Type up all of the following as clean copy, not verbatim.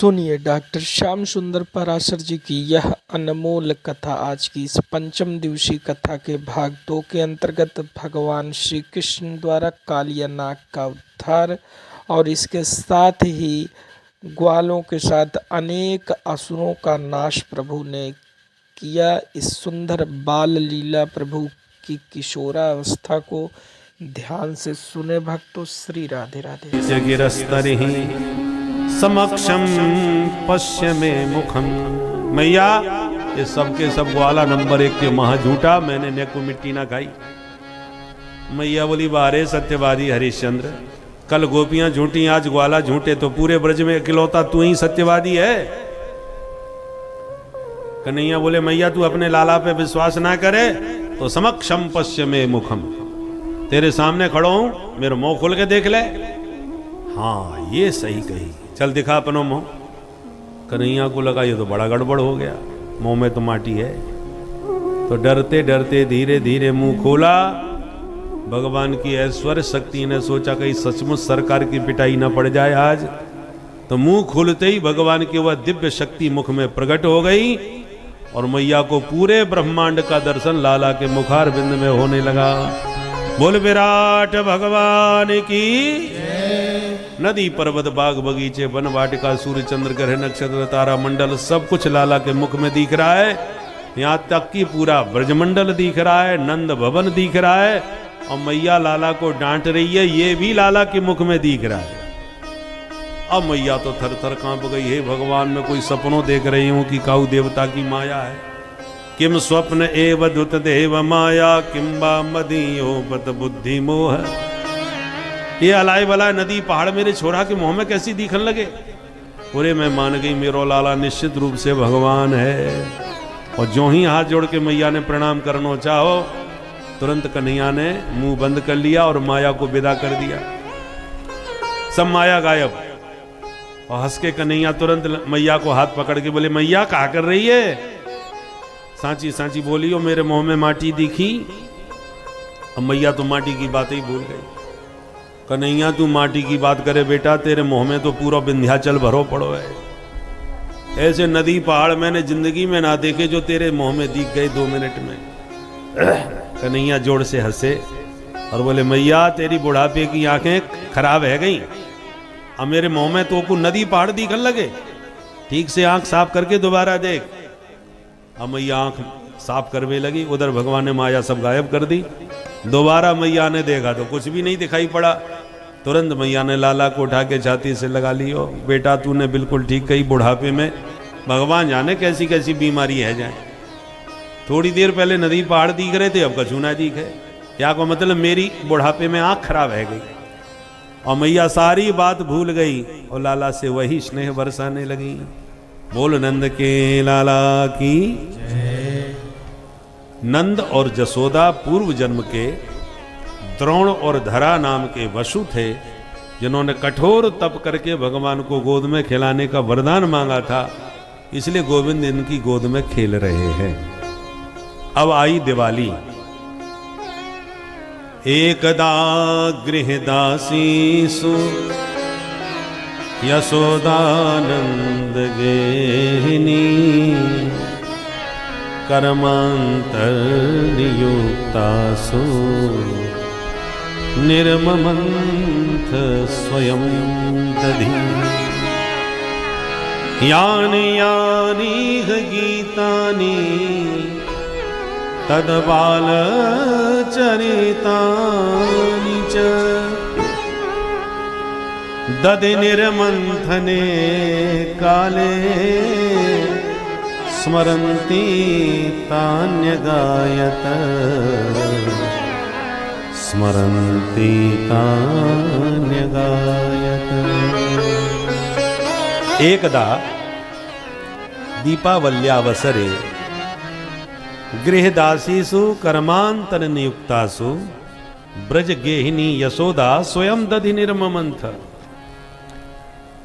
सुनिए डॉक्टर श्याम सुंदर पराशर जी की यह अनमोल कथा। आज की इस पंचम दिवसीय कथा के भाग 2 के अंतर्गत भगवान श्री कृष्ण द्वारा कालिया नाग का उद्धार और इसके साथ ही ग्वालों के साथ अनेक असुरों का नाश प्रभु ने किया। इस सुंदर बाल लीला प्रभु की किशोरावस्था को ध्यान से सुने भक्तों। श्री राधे राधे। समक्षम पश्य में मुखम। मैया ये सबके सब ग्वाला नंबर 1 के महा झूठा, मैंने नेको मिट्टी ना खाई। मैया बोली बारे सत्यवादी हरिश्चंद्र, कल गोपियां झूठी आज ग्वाला झूठे, तो पूरे ब्रज में इकलौता तू ही सत्यवादी है। कन्हैया बोले मैया तू अपने लाला पे विश्वास ना करे तो समक्षम पश्य में मुखम, तेरे सामने खड़ो हूं, मेरे मुंह खोल के देख ले। हाँ ये सही कही, चल दिखा अपनो मुंह। कन्हैया को लगा ये तो बड़ा गड़बड़ हो गया, मुंह में तो माटी है। तो डरते डरते धीरे धीरे मुंह खोला। भगवान की ऐश्वर्य शक्ति ने सोचा कहीं सचमुच सरकार की पिटाई ना पड़ जाए आज। तो मुंह खोलते ही भगवान की वह दिव्य शक्ति मुख में प्रकट हो गई और मैया को पूरे ब्रह्मांड का दर्शन लाला के मुखार बिंद में होने लगा। बोल विराट भगवान की। नदी पर्वत बाग बगीचे वन वाटिका सूर्य चंद्र ग्रह नक्षत्र तारा मंडल सब कुछ लाला के मुख में दिख रहा है। यहाँ तक कि पूरा ब्रजमंडल दिख रहा है, नंद भवन दिख रहा है और मैया लाला को डांट रही है, ये भी लाला के मुख में दिख रहा है। अब मैया तो थर थर कांप गई, हे भगवान मैं कोई सपनों देख रही हूँ कि काऊ देवता की माया है। किम स्वप्न एव दुत देव माया किम्बा मदीयो बत बुद्धि मोह। ये अलाय बलाय नदी पहाड़ मेरे छोरा के मुंह में कैसी दिखन लगे। पूरे मैं मान गई मेरो लाला निश्चित रूप से भगवान है। और जो ही हाथ जोड़ के मैया ने प्रणाम करना चाहो तुरंत कन्हैया ने मुंह बंद कर लिया और माया को विदा कर दिया। सब माया गायब। और हंस के कन्हैया तुरंत मैया को हाथ पकड़ के बोले मैया क्या कर रही है। सांची सांची बोली, मेरे मुंह में माटी दिखी। अब मैया तो माटी की बात ही भूल गई। कन्हैया तू माटी की बात करे बेटा, तेरे मुंह में तो पूरा विंध्याचल भरो पड़ो है। ऐसे नदी पहाड़ मैंने जिंदगी में ना देखे जो तेरे मुंह में दिख गए 2 मिनट में। कन्हैया जोर से हंसे और बोले मैया तेरी बुढ़ापे की आंखें खराब है गई, अब मेरे मुंह में तो को नदी पहाड़ दिखन लगे। ठीक से आंख साफ करके दोबारा देख। अब मैया आंख साफ करने लगी, उधर भगवान ने माया सब गायब कर दी। दोबारा मैया ने देखा तो कुछ भी नहीं दिखाई पड़ा। तुरंत मैया ने लाला को उठा के छाती से लगा लियो, बेटा तूने बिल्कुल ठीक कही, बुढ़ापे में भगवान जाने कैसी कैसी बीमारी है जाए। थोड़ी देर पहले नदी पहाड़ दिख रहे थे, अब कछु ना दिखे। क्या को मतलब मेरी बुढ़ापे में आंख खराब है गई। और मैया सारी बात भूल गई और लाला से वही स्नेह बरसाने लगी। बोल नंद के लाला की। नंद और जसोदा पूर्व जन्म के द्रोण और धरा नाम के वसु थे, जिन्होंने कठोर तप करके भगवान को गोद में खिलाने का वरदान मांगा था। इसलिए गोविंद इनकी गोद में खेल रहे हैं। अब आई दिवाली। एकदा गृहदासीसु यशोदानंद गेहिनी कर्मांतर नियुक्तासु निर्ममंथ स्वयं दधि। यानि यानि गीतानि तद्बाल चरितानि च दधि निर्मंथने काले स्मरन्ति तान्यगायत स्मरन्ति तान्यगायत। एकदा दीपावल्यावसरे गृहदासीसु कर्मांतर नियुक्तासु ब्रज गेहिनी यशोदा स्वयं दधि निर्ममंथ।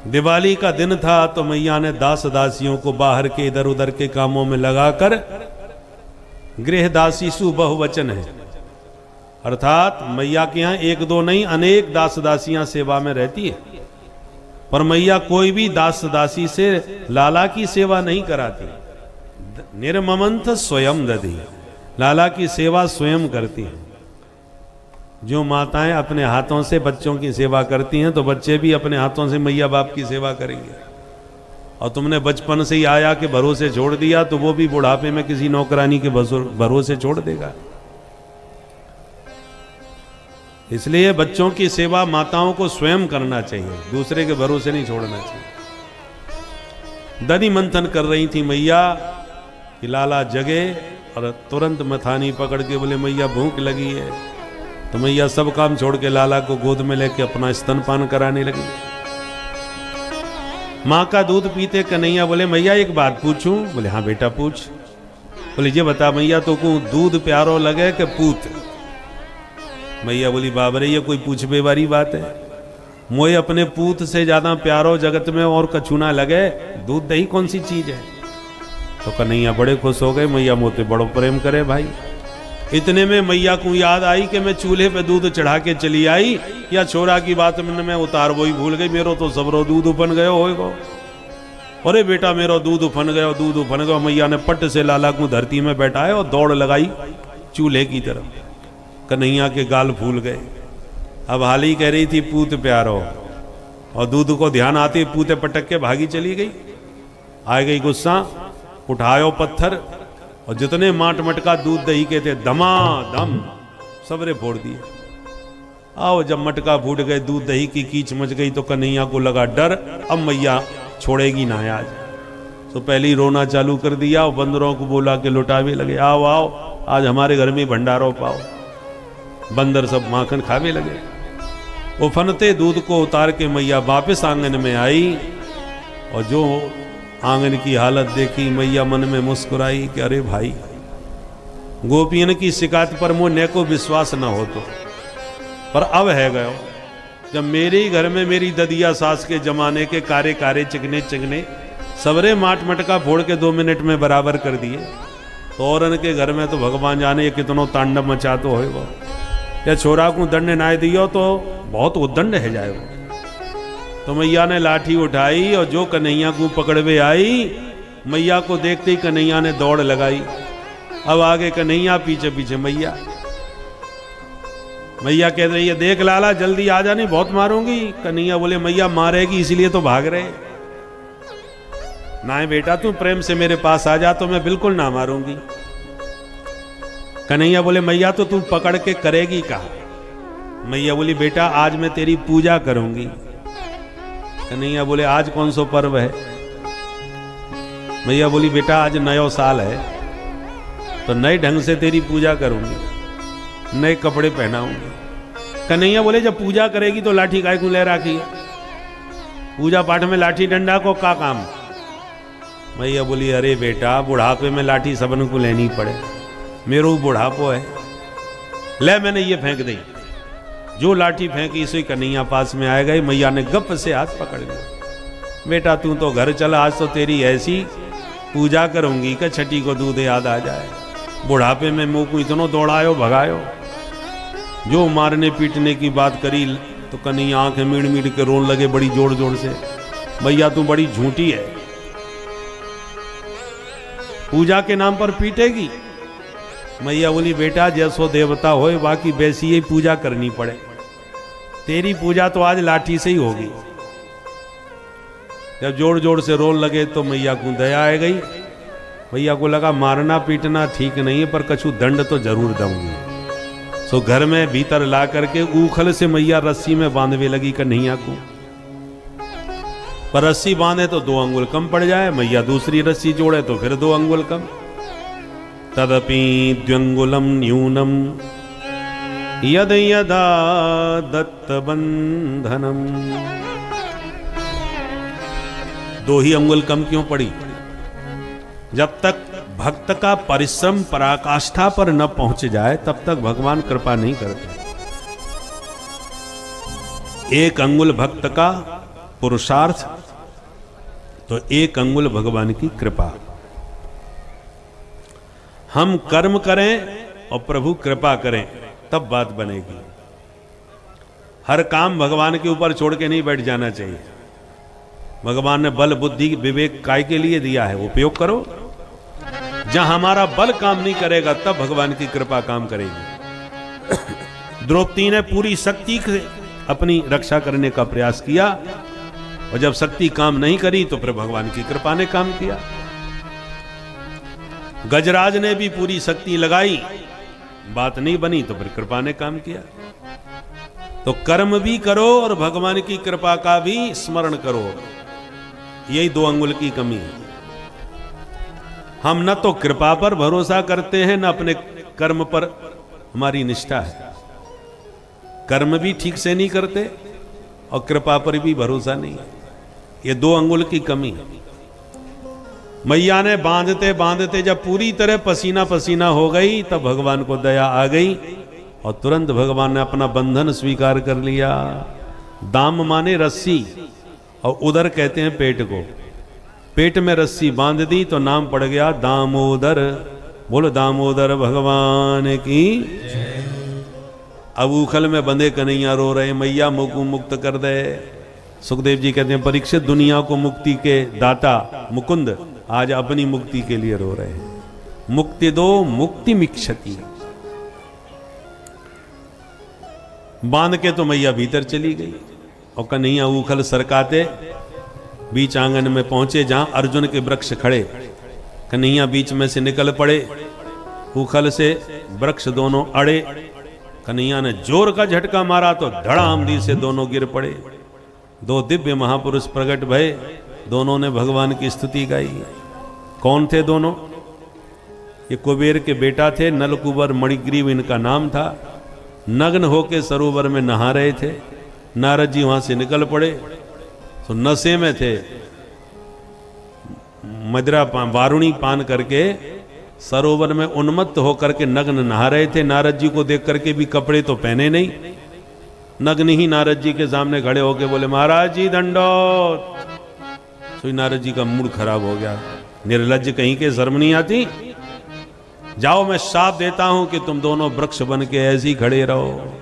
दिवाली का दिन था तो मैया ने दास दासियों को बाहर के इधर उधर के कामों में लगाकर, गृहदासीसु बहुवचन है, अर्थात मैया के यहाँ 1-2 नहीं अनेक दास दासियां सेवा में रहती है। पर मैया कोई भी दास दासी से लाला की सेवा नहीं कराती। निर्ममंथ स्वयं दधी, लाला की सेवा स्वयं करती हैं। जो माताएं अपने हाथों से बच्चों की सेवा करती हैं तो बच्चे भी अपने हाथों से मैया बाप की सेवा करेंगे। और तुमने बचपन से ही आया के भरोसे छोड़ दिया तो वो भी बुढ़ापे में किसी नौकरानी के भरोसे छोड़ देगा। इसलिए बच्चों की सेवा माताओं को स्वयं करना चाहिए, दूसरे के भरोसे नहीं छोड़ना चाहिए। दधि मंथन कर रही थी मैया कि लाला जगे, और तुरंत मथानी पकड़ के बोले मैया भूख लगी है। तो मैया सब काम छोड़ के लाला को गोद में लेके अपना स्तनपान कराने लगी। माँ का दूध पीते कन्हैया बोले मैया एक बात पूछूं? बोले हाँ बेटा पूछ। बोले ये बता मैया तो को दूध प्यारो लगे कि पूत? मैया बोली बाबरे ये कोई पूछबे वाली बात है? मोए अपने पूत से ज्यादा प्यारो जगत में और कछु ना लगे, दूध दही कौन सी चीज है? तो कन्हैया बड़े खुश हो गए, मैया मोते बड़ो प्रेम करे भाई। इतने में मैया को याद आई कि मैं चूल्हे पे दूध चढ़ा के चली आई, या छोरा की बात में उतार वो ही भूल गई, मेरो तो सबरो दूध उफन गयो होएगो। अरे बेटा मेरो दूध उफन गयो, दूध उफन गयो। मैया ने पट से लाला को धरती में बैठाए और दौड़ लगाई चूल्हे की तरफ। कन्हैया के गाल फूल गए। अब हाली कह रही थी पूत प्यारो, और दूध को ध्यान आते पूते पटक के भागी चली गई। आ गई गुस्सा, उठायो पत्थर, और जितने माट मटका दूध दही के थे धमाधम सबरे फोड़ दिए। आओ जब मटका फूट गए, दूध दही की कीच मच गई, तो कन्हैया को लगा डर, अब मैया छोड़ेगी ना आज। तो पहले ही रोना चालू कर दिया और बंदरों को बोला के लुटावे लगे, आओ आओ आज हमारे घर में भंडारो पाओ। बंदर सब माखन खावे लगे। उफनते दूध को उतार के मैया वापस आंगन में आई, और जो आंगन की हालत देखी मैया मन में मुस्कुराई कि अरे भाई गोपियन की शिकायत पर मुझे को विश्वास न हो तो, पर अब है गयो जब मेरे ही घर में मेरी ददिया सास के जमाने के कारे कारे चिकने चिकने सबरे माट मटका फोड़ के 2 मिनट में बराबर कर दिए, तो औरन के घर में तो भगवान जाने ये कितनो तांडव मचा तो होएगा। या छोरा को दंड ना दियो तो बहुत उद्दंड है जाएगा। तो मैया ने लाठी उठाई और जो कन्हैया को पकड़वे आई, मैया को देखते ही कन्हैया ने दौड़ लगाई। अब आगे कन्हैया, पीछे पीछे मैया। मैया कह रही है देख लाला जल्दी आ जाने, बहुत मारूंगी। कन्हैया बोले मैया मारेगी इसलिए तो भाग रहे ना। बेटा तू प्रेम से मेरे पास आ जा तो मैं बिल्कुल ना मारूंगी। कन्हैया बोले मैया तो तू पकड़ के करेगी कहा? मैया बोली बेटा आज मैं तेरी पूजा करूंगी। कन्हैया बोले आज कौन सा पर्व है? मैया बोली बेटा आज नया साल है, तो नए ढंग से तेरी पूजा करूंगी, नए कपड़े पहनाऊंगी। कन्हैया बोले जब पूजा करेगी तो लाठी काय को ले रखी है? पूजा पाठ में लाठी डंडा को का काम? मैया बोली अरे बेटा बुढ़ापे में लाठी सबन को लेनी पड़े, मेरो बुढ़ापो है, ले मैंने ये फेंक दी। जो लाठी फेंकी इसे कन्हैया पास में आ गई। मैया ने गप से हाथ पकड़ लिया, बेटा तू तो घर चल, आज तो तेरी ऐसी पूजा करूंगी कि छठी को दूध याद आ जाए। बुढ़ापे में मुंह को इतनो दौड़ायो भगायो। जो मारने पीटने की बात करी तो कन्हैया आंखें मीड़ मीड़ के रोन लगे बड़ी जोर जोर से, मैया तू बड़ी झूठी है, पूजा के नाम पर पीटेगी। मैया बोली बेटा जैसो देवता होए बाकी वैसी ही पूजा करनी पड़े, तेरी पूजा तो आज लाठी से ही होगी। जब जोर जोर से रोन लगे तो मैया को दया आ गई। मैया को लगा मारना पीटना ठीक नहीं है, पर कछु दंड तो जरूर दूंगी। सो घर में भीतर ला करके ऊखल से मैया रस्सी में बांधवे लगी कन्हैया को। पर रस्सी बांधे तो 2 अंगुल कम पड़ जाए, मैया दूसरी रस्सी जोड़े तो फिर 2 अंगुल कम। तदपि द्व्यंगुलम न्यूनम यद यदा दत्त बंधनम। 2 ही अंगुल कम क्यों पड़ी? जब तक भक्त का परिश्रम पराकाष्ठा पर न पहुंच जाए तब तक भगवान कृपा नहीं करते। 1 अंगुल भक्त का पुरुषार्थ तो 1 अंगुल भगवान की कृपा। हम कर्म करें और प्रभु कृपा करें तब बात बनेगी। हर काम भगवान के ऊपर छोड़ के नहीं बैठ जाना चाहिए। भगवान ने बल बुद्धि विवेक काय के लिए दिया है, उपयोग करो। जहां हमारा बल काम नहीं करेगा तब भगवान की कृपा काम करेगी। द्रौपदी ने पूरी शक्ति से अपनी रक्षा करने का प्रयास किया और जब शक्ति काम नहीं करी तो फिर भगवान की कृपा ने काम किया। गजराज ने भी पूरी शक्ति लगाई, बात नहीं बनी तो फिर कृपा ने काम किया। तो कर्म भी करो और भगवान की कृपा का भी स्मरण करो। यही 2 अंगुल की कमी है। हम न तो कृपा पर भरोसा करते हैं, न अपने कर्म पर हमारी निष्ठा है। कर्म भी ठीक से नहीं करते और कृपा पर भी भरोसा नहीं है। ये 2 अंगुल की कमी है। मैया ने बांधते बांधते जब पूरी तरह पसीना पसीना हो गई तब भगवान को दया आ गई और तुरंत भगवान ने अपना बंधन स्वीकार कर लिया। दाम माने रस्सी और उदर कहते हैं पेट को। पेट में रस्सी बांध दी तो नाम पड़ गया दामोदर। बोलो दामोदर भगवान की। अब उखल में बंधे कन्हैया रो रहे, मैया मुझको मुक्त कर दे। सुखदेव जी कहते हैं परीक्षित दुनिया को मुक्ति के दाता मुकुंद आज अपनी मुक्ति के लिए रो रहे हैं। मुक्ति दो मुक्ति मिक्षति। बांध के तो मैया भीतर चली गई और कन्हैया उखल सरकाते बीच आंगन में पहुंचे जहां अर्जुन के वृक्ष खड़े। कन्हैया बीच में से निकल पड़े, उखल से वृक्ष दोनों अड़े। कन्हैया ने जोर का झटका मारा तो धड़ामदी से दोनों गिर पड़े। 2 दिव्य महापुरुष प्रकट भये, दोनों ने भगवान की स्तुति गाई। कौन थे दोनों? ये कुबेर के बेटा थे, नलकुबर मणिग्रीव इनका नाम था। नग्न होके सरोवर में नहा रहे थे। नारद जी वहां से निकल पड़े तो नशे में थे, मदिरा वारुणी पान करके सरोवर में उन्मत्त होकर के नग्न नहा रहे थे। नारद जी को देख करके भी कपड़े तो पहने नहीं, नग्न ही नारद जी के सामने खड़े होके बोले महाराज जी दंडोत। तो नारद जी का मूड खराब हो गया, निर्लज्ज कहीं के, शर्म नहीं आती? जाओ मैं शाप देता हूं कि तुम दोनों वृक्ष बन के ऐसे ही खड़े रहो।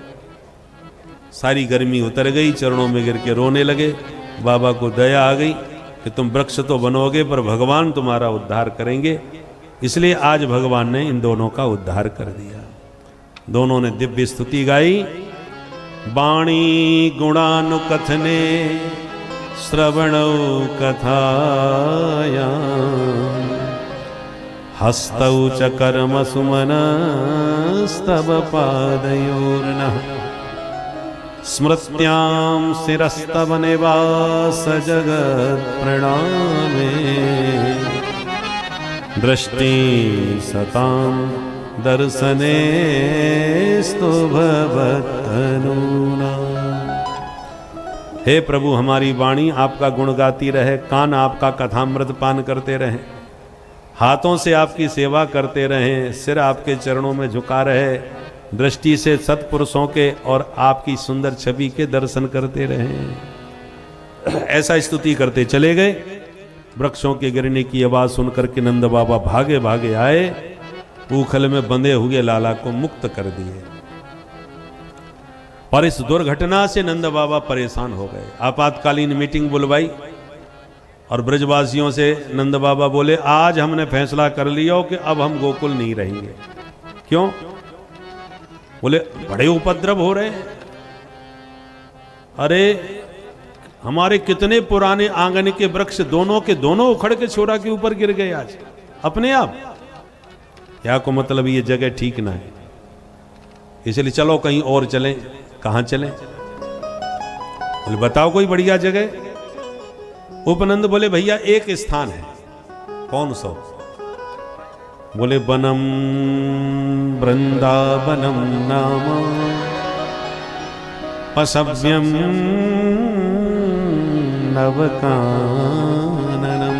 सारी गर्मी उतर गई, चरणों में गिर के रोने लगे। बाबा को दया आ गई कि तुम वृक्ष तो बनोगे पर भगवान तुम्हारा उद्धार करेंगे। इसलिए आज भगवान ने इन दोनों का उद्धार कर दिया। दोनों ने दिव्य स्तुति गाई। वाणी गुणानुकथने श्रवणौ कथाया हस्तौ च कर्म सुमनस्तव पादयोर्नः स्मृत्यां शिरस्तव निवास जगत् प्रणामे दृष्टि सतां दर्शने स्तु भवत्तनूना। हे प्रभु, हमारी वाणी आपका गुण गाती रहे, कान आपका कथामृत पान करते रहें, हाथों से आपकी सेवा करते रहें, सिर आपके चरणों में झुका रहे, दृष्टि से सत्पुरुषों के और आपकी सुंदर छवि के दर्शन करते रहें। ऐसा स्तुति करते चले गए। वृक्षों के गिरने की आवाज सुनकर के नंद बाबा भागे भागे आए, ऊखल में बंधे हुए लाला को मुक्त कर दिए। पर इस दुर्घटना से नंद बाबा परेशान हो गए। आपातकालीन मीटिंग बुलवाई और ब्रजवासियों से नंद बाबा बोले आज हमने फैसला कर लिया कि अब हम गोकुल नहीं रहेंगे। क्यों? बोले बड़े उपद्रव हो रहे हैं। अरे हमारे कितने पुराने आंगन के वृक्ष दोनों के दोनों उखड़ के छोरा के ऊपर गिर गए आज अपने आप। क्या को मतलब ये जगह ठीक ना है, इसलिए चलो कहीं और चलें। कहां चलें? बोले बताओ कोई बढ़िया जगह। उपनंद बोले भैया एक स्थान है। कौन सा? बोले वनम वृंदावनम नाम पशव्यम नवकाननम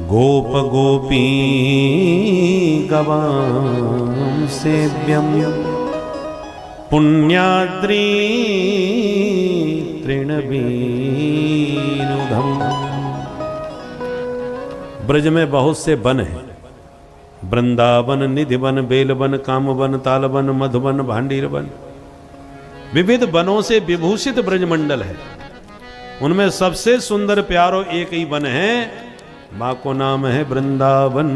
गोप गोपी गवां सेव्यम पुण्याद्री तृणवीनुधम। ब्रज में बहुत से वन हैं, वृंदावन, निधिवन, बेलवन, कामवन, तालवन, मधुवन, भांडीर वन। विविध वनों से विभूषित ब्रजमंडल है। उनमें सबसे सुंदर प्यारो एक ही वन है, माँ को नाम है वृंदावन।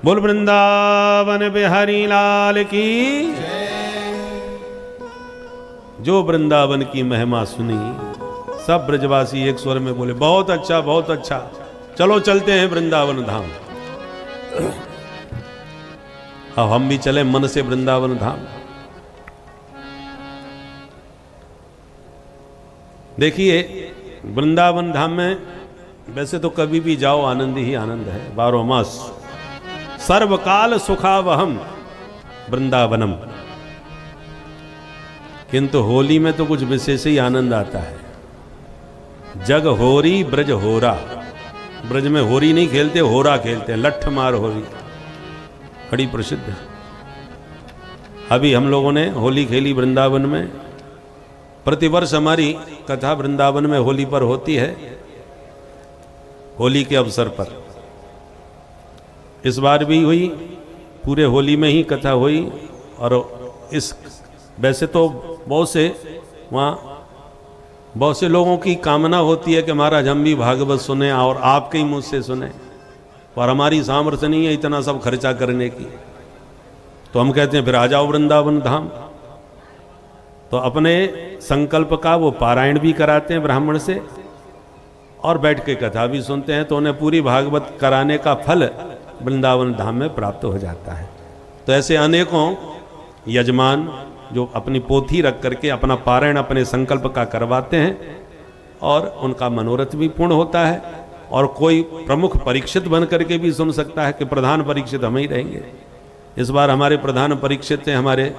बोल वृंदावन बिहारी लाल की। जो वृंदावन की महिमा सुनी, सब ब्रजवासी एक स्वर में बोले बहुत अच्छा बहुत अच्छा, चलो चलते हैं वृंदावन धाम। अब हम भी चले मन से वृंदावन धाम। देखिए वृंदावन धाम में वैसे तो कभी भी जाओ आनंद ही आनंद है, 12 मास सर्वकाल सुखावहम वृंदावनम। किंतु होली में तो कुछ विशेष ही आनंद आता है। जग होरी ब्रज होरा, ब्रज में होरी नहीं खेलते, होरा खेलते हैं, लठ मार होरी, बड़ी प्रसिद्ध है। अभी हम लोगों ने होली खेली वृंदावन में। प्रतिवर्ष हमारी कथा वृंदावन में होली पर होती है, होली के अवसर पर। इस बार भी हुई, पूरे होली में ही कथा हुई। और इस वैसे तो बहुत से वहाँ बहुत से लोगों की कामना होती है कि महाराज हम भी भागवत सुने और आपके ही मुझ से सुने, पर हमारी सामर्थ्य नहीं है इतना सब खर्चा करने की। तो हम कहते हैं फिर आ जाओ वृंदावन धाम। तो अपने संकल्प का वो पारायण भी कराते हैं ब्राह्मण से, और बैठ के कथा भी सुनते हैं। तो उन्हें पूरी भागवत कराने का फल वृंदावन धाम में प्राप्त हो जाता है। तो ऐसे अनेकों यजमान जो अपनी पोथी रख करके अपना पारायण अपने संकल्प का करवाते हैं, और उनका मनोरथ भी पूर्ण होता है। और कोई प्रमुख परीक्षित बन करके भी सुन सकता है कि प्रधान परीक्षित हम ही रहेंगे। इस बार हमारे प्रधान परीक्षित हैं हमारे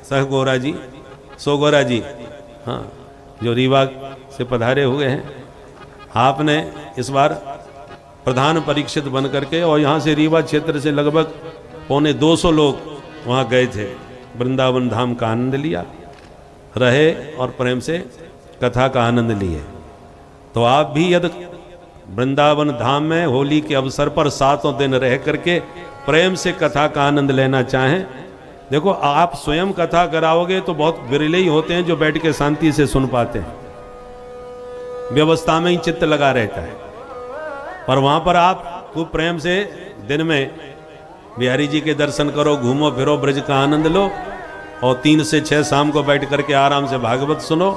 सह गौरा जी, सोगोरा जी, हाँ, जो रीवा से पधारे हुए हैं। आपने इस बार प्रधान परीक्षित बन करके, और यहाँ से रीवा क्षेत्र से लगभग 250 लोग वहाँ गए थे, वृंदावन धाम का आनंद लिया, रहे और प्रेम से कथा का आनंद लिए। तो आप भी यदि वृंदावन धाम में होली के अवसर पर 7 दिन रह करके प्रेम से कथा का आनंद लेना चाहें, देखो आप स्वयं कथा कराओगे तो बहुत विरले ही होते हैं जो बैठ के शांति से सुन पाते हैं, व्यवस्था में ही चित्त लगा रहता है। पर वहां पर आप खूब प्रेम से दिन में बिहारी जी के दर्शन करो, घूमो फिरो, ब्रज का आनंद लो, और 3 से 6 शाम को बैठ करके आराम से भागवत सुनो,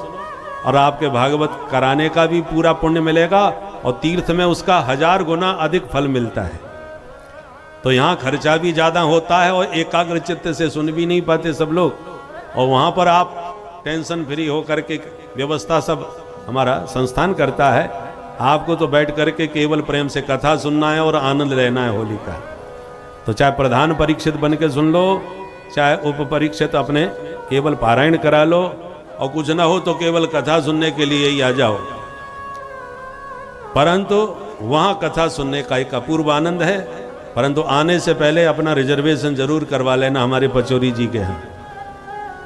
और आपके भागवत कराने का भी पूरा पुण्य मिलेगा, और तीर्थ में उसका 1000 गुना अधिक फल मिलता है। तो यहाँ खर्चा भी ज़्यादा होता है और एकाग्र चित्त से सुन भी नहीं पाते सब लोग, और वहाँ पर आप टेंशन फ्री हो करके व्यवस्था सब हमारा संस्थान करता है। आपको तो बैठ करके केवल प्रेम से कथा सुनना है और आनंद लेना है होली का। तो चाहे प्रधान परीक्षित बन के सुन लो, चाहे उप परीक्षित अपने केवल पारायण करा लो, और कुछ ना हो तो केवल कथा सुनने के लिए ही आ जाओ। परंतु वहाँ कथा सुनने का एक अपूर्व आनंद है। परंतु आने से पहले अपना रिजर्वेशन जरूर करवा लेना हमारे पचौरी जी के यहाँ,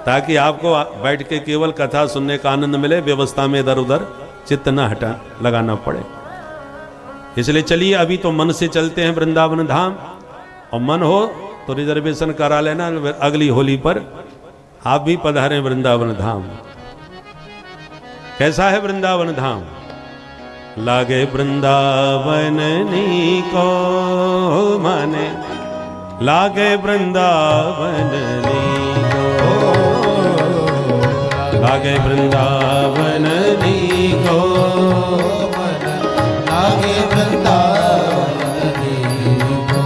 ताकि आपको बैठ के केवल कथा सुनने का आनंद मिले, व्यवस्था में इधर उधर चित्त न हटा लगाना पड़े। इसलिए चलिए अभी तो मन से चलते हैं वृंदावन धाम, और मन हो तो रिजर्वेशन करा लेना, अगली होली पर आप भी पधारें वृंदावन धाम। कैसा है वृंदावन धाम? लागे वृंदावन नीको माने, लागे वृंदावन नीको, लागे वृंदावन नीको मन, लागे वृंदावन नीको।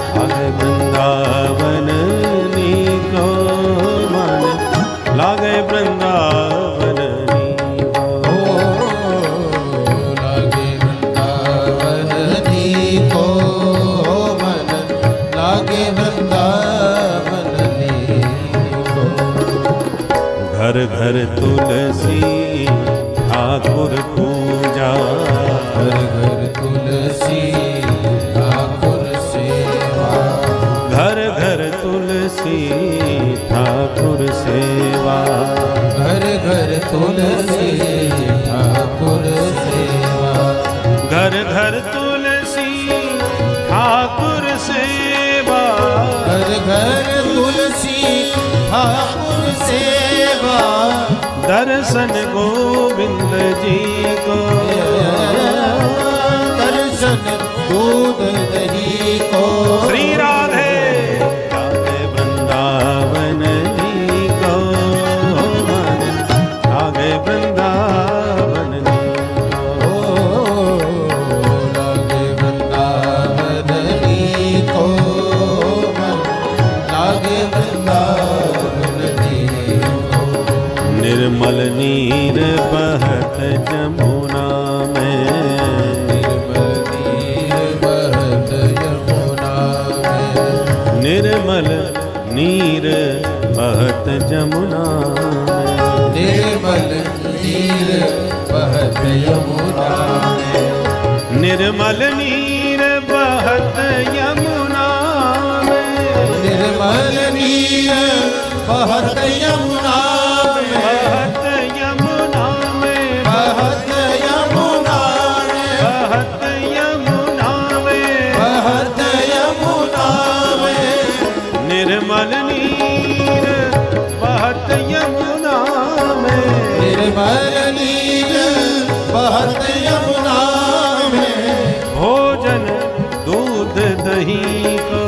लागे वृंदावन नीको मन, लागे वृंदावन नीको। घर घर तुलसी ठाकुर पूजा, घर घर तुलसी ठाकुर सेवा, घर घर तुलसी ठाकुर सेवा, घर घर तुलसी ठाकुर सेवा, घर घर तुलसी ठाकुर सेवा। ठाकुर सेवा, दर्शन गोविंद जी को, दर्शन दूध दही को। श्री राधे राधे वृंदावन जी को, राधे वृंदावन जी को, लागे वृंदावन जी को, लागे वृंदावन जी को। निर्मल नीर बहत जमुना में, निर्मल नीर बहत जमुना में, निर्मल नीर बहत यमुना में, निर्मल नीर बहत यमुना में, निर्मल नीर बहत यमुना में, बहत यमुना में, बहत यमुना में, बहत यमुना में, बहत यमुना में, निर्मल नीर बहत यमुना में, निर्मल नीर बहत यमुना में। भोजन दूध दही को,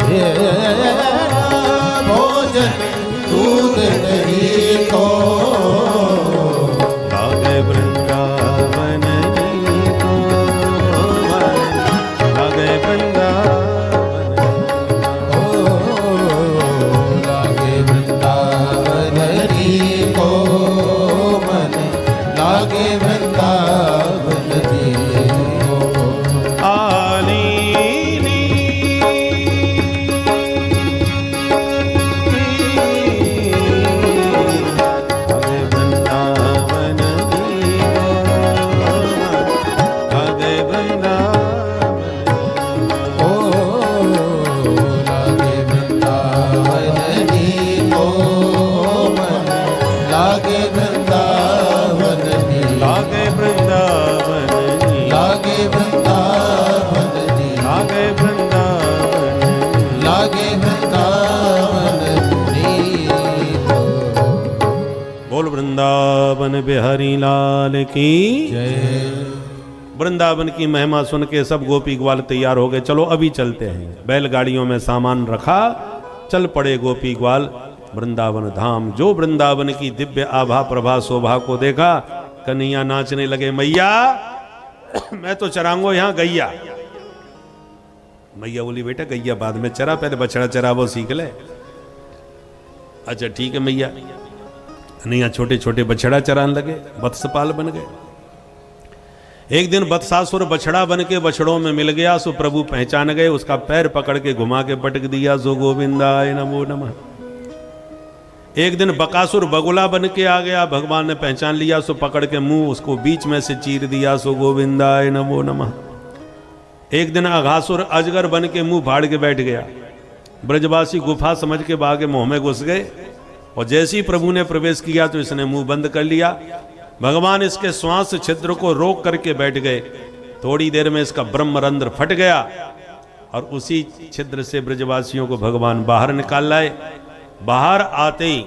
भोजन दूध दही को, लागे वृंदावन जी को, लागे वृंदावन लागे वृंदावन जी को मन, लागे वृंदावन जी को। आली लागे वृंदावन जी को, लागे वृंदावन ओ लागे वृंदावन जी को मन, लागे वृंदावन जी, लागे वृंदावन जी, लागे वृंदावन जी, लागे वृंदावन जी। लागे वृंदावन जी को। बोल वृंदावन बिहारी लाल की जय। वृंदावन की महिमा सुन के सब गोपी ग्वाल तैयार हो गए। चलो अभी चलते हैं। बैलगाड़ियों में सामान रखा, चल पड़े गोपी ग्वाल वृंदावन धाम। जो वृंदावन की दिव्य आभा प्रभा शोभा को देखा, कन्हैया नाचने लगे। मैया मैं तो चरांगो यहाँ गैया। मैया बोली बेटा गैया बाद में चरा, पहले बछड़ा चरा वो सीख ले। अच्छा ठीक है मैया। कन्हैया छोटे छोटे बछड़ा चराने लगे, वत्सपाल बन गए। एक दिन बत्सासुर बछड़ा बन के बछड़ों में मिल गया, सो प्रभु पहचान गए। उसका पैर पकड़ के घुमा के पटक दिया, सो गोविंदाय नमो नमः। एक दिन बकासुर बगुला बन के आ गया, भगवान ने पहचान लिया, सो पकड़ के मुंह उसको बीच में से चीर दिया, सो गोविंदाय नमो नमः। एक दिन अघासुर अजगर बन के मुंह फाड़ के बैठ गया। ब्रजवासी गुफा समझ के बागे मुंह में घुस गए, और जैसे ही प्रभु ने प्रवेश किया तो इसने मुंह बंद कर लिया। भगवान इसके श्वास छिद्र को रोक करके बैठ गए। थोड़ी देर में इसका ब्रह्मरंध्र फट गया, और उसी छिद्र से ब्रजवासियों को भगवान बाहर निकाल लाए। बाहर आते ही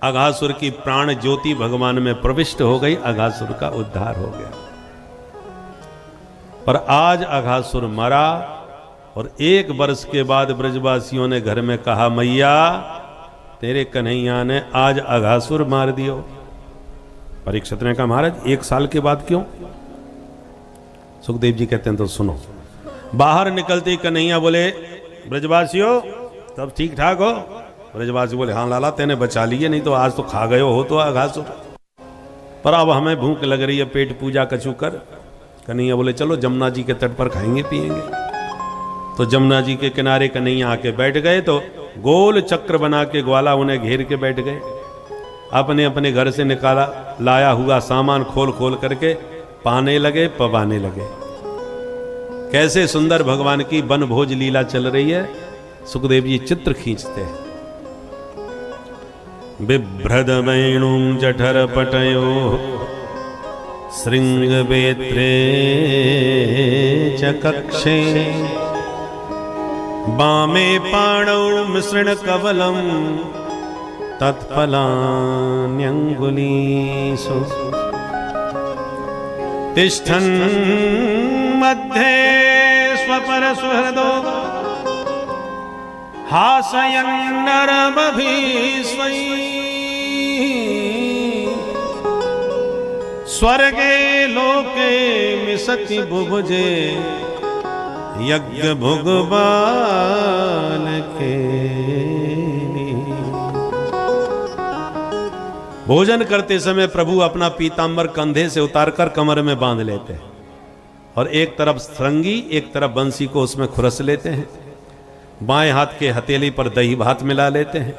अघासुर की प्राण ज्योति भगवान में प्रविष्ट हो गई। अघासुर का उद्धार हो गया। पर आज अघासुर मरा, और 1 वर्ष के बाद ब्रजवासियों ने घर में कहा, मैया तेरे कन्हैया ने आज अघासुर मार दियो। परीक्षित ने कहा महाराज 1 साल के बाद क्यों? सुखदेव जी कहते हैं तो सुनो। बाहर निकलते ही कन्हैया बोले, ब्रजवासियों तब ठीक ठाक हो? ब्रजवासी बोले, हाँ लाला तेने बचा लिए, नहीं तो आज तो खा गए हो तो अघासुर। पर अब हमें भूख लग रही है, पेट पूजा कछु कर। कन्हैया बोले, चलो जमुना जी के तट पर खाएंगे पिएंगे। तो जमुना जी के किनारे कन्हैया आके बैठ गए, तो गोल चक्र बना के ग्वाला उन्हें घेर के बैठ गए। अपने अपने घर से निकाला लाया हुआ सामान खोल खोल करके पाने लगे, पवाने लगे। कैसे सुंदर भगवान की वन भोज लीला चल रही है। सुखदेव जी चित्र खींचते हैं। बिभ्रद वेणुं जठर पटयो श्रृंग वेत्रे च कक्षे वामे पाणौ मिश्रण कवलम तत्फलान्यंगुलीषु तिष्ठन् मध्ये स्वपरसुहृदो हासयन्नरमभीष्वैः स्वर्गे लोके मिसति बुभुजे यज्ञ भुगबाल के। भोजन करते समय प्रभु अपना पीतांबर कंधे से उतारकर कमर में बांध लेते हैं और एक तरफ सरंगी एक तरफ बंसी को उसमें खुरस लेते हैं। बाएं हाथ के हथेली पर दही भात मिला लेते हैं।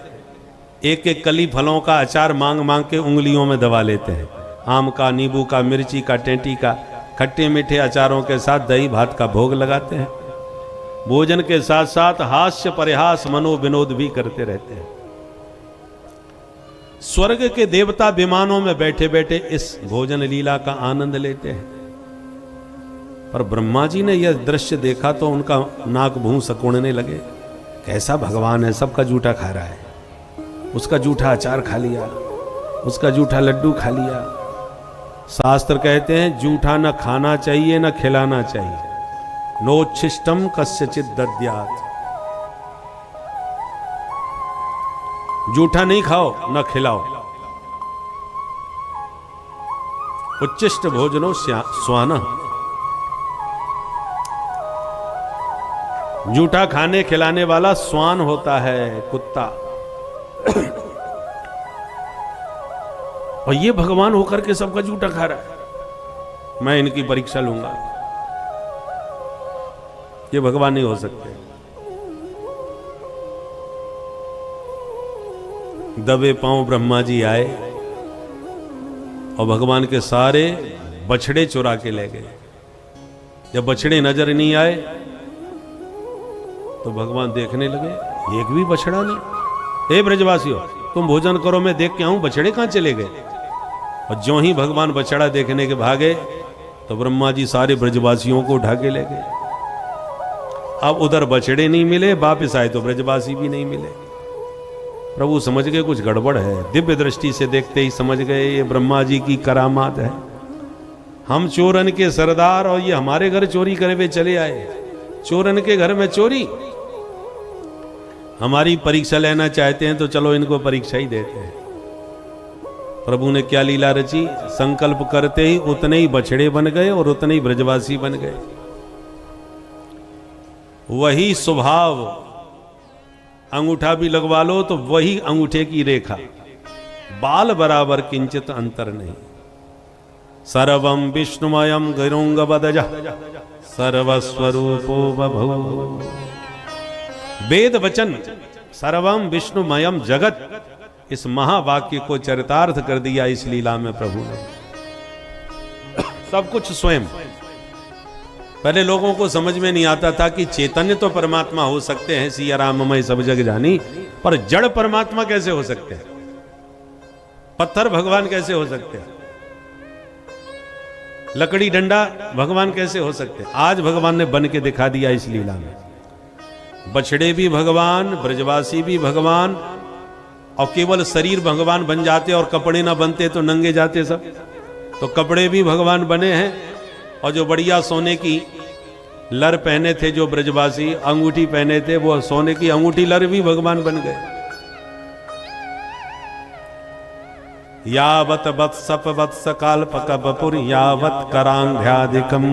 एक एक कली फलों का अचार मांग मांग के उंगलियों में दबा लेते हैं। आम का, नींबू का, मिर्ची का, टेंटी का, खट्टे मीठे अचारों के साथ दही भात का भोग लगाते हैं। भोजन के साथ साथ हास्य परिहास मनोविनोद भी करते रहते हैं। स्वर्ग के देवता विमानों में बैठे बैठे इस भोजन लीला का आनंद लेते हैं। पर ब्रह्मा जी ने यह दृश्य देखा तो उनका नाक भूं सकोड़ने लगे। कैसा भगवान है, सबका जूठा खा रहा है। उसका जूठा अचार खा लिया, उसका जूठा लड्डू खा लिया। शास्त्र कहते हैं जूठा न खाना चाहिए न खिलाना चाहिए। नोच्छिष्टम कस्यचित दद्यात्। जूठा नहीं खाओ न खिलाओ। उच्चिष्ट भोजनो स्वाना। जूठा खाने खिलाने वाला स्वान होता है, कुत्ता। और ये भगवान होकर के सबका जूठा खा रहा है। मैं इनकी परीक्षा लूंगा। ये भगवान नहीं हो सकते। दबे पांव ब्रह्मा जी आए और भगवान के सारे बछड़े चुरा के ले गए। जब बछड़े नजर नहीं आए तो भगवान देखने लगे, एक भी बछड़ा नहीं। हे ब्रजवासियों, तुम भोजन करो, मैं देख के आऊं बछड़े कहां चले गए। और ज्यों ही भगवान बछड़ा देखने के भागे तो ब्रह्मा जी सारे ब्रजवासियों को उठा के ले गए। अब उधर बछड़े नहीं मिले, वापिस आए तो ब्रजवासी भी नहीं मिले। प्रभु समझ गए कुछ गड़बड़ है। दिव्य दृष्टि से देखते ही समझ गए ये ब्रह्मा जी की करामात है। हम चोरन के सरदार और ये हमारे घर चोरी करे हुए चले आए। चोरन के घर में चोरी। हमारी परीक्षा लेना चाहते हैं तो चलो इनको परीक्षा ही देते हैं। प्रभु ने क्या लीला रची, संकल्प करते ही उतने ही बछड़े बन गए और उतने ही ब्रजवासी बन गए। वही स्वभाव, अंगूठा भी लगवा लो तो वही अंगूठे की रेखा, बाल बराबर किंचित अंतर नहीं। सर्वम विष्णुमयम गरुंग बदज सर्वस्वरूपो बभू। वेद वचन सर्वम विष्णुमयम जगत, इस महावाक्य को चरितार्थ कर दिया इस लीला में प्रभु ने। सब कुछ स्वयं। पहले लोगों को समझ में नहीं आता था कि चैतन्य तो परमात्मा हो सकते हैं, सिया राममय सब जग जानी, पर जड़ परमात्मा कैसे हो सकते हैं? पत्थर भगवान कैसे हो सकते हैं? लकड़ी डंडा भगवान कैसे हो सकते हैं? आज भगवान ने बन के दिखा दिया इस लीला में। बछड़े भी भगवान, ब्रजवासी भी भगवान, और केवल शरीर भगवान बन जाते और कपड़े ना बनते तो नंगे जाते सब। तो कपड़े भी भगवान बने हैं, और जो बढ़िया सोने की लर पहने थे जो ब्रजवासी, अंगूठी पहने थे, वो सोने की अंगूठी लर भी भगवान बन गए। यावत वत्सप वत्स काल्पक बपुर यावत करांध्यादिकम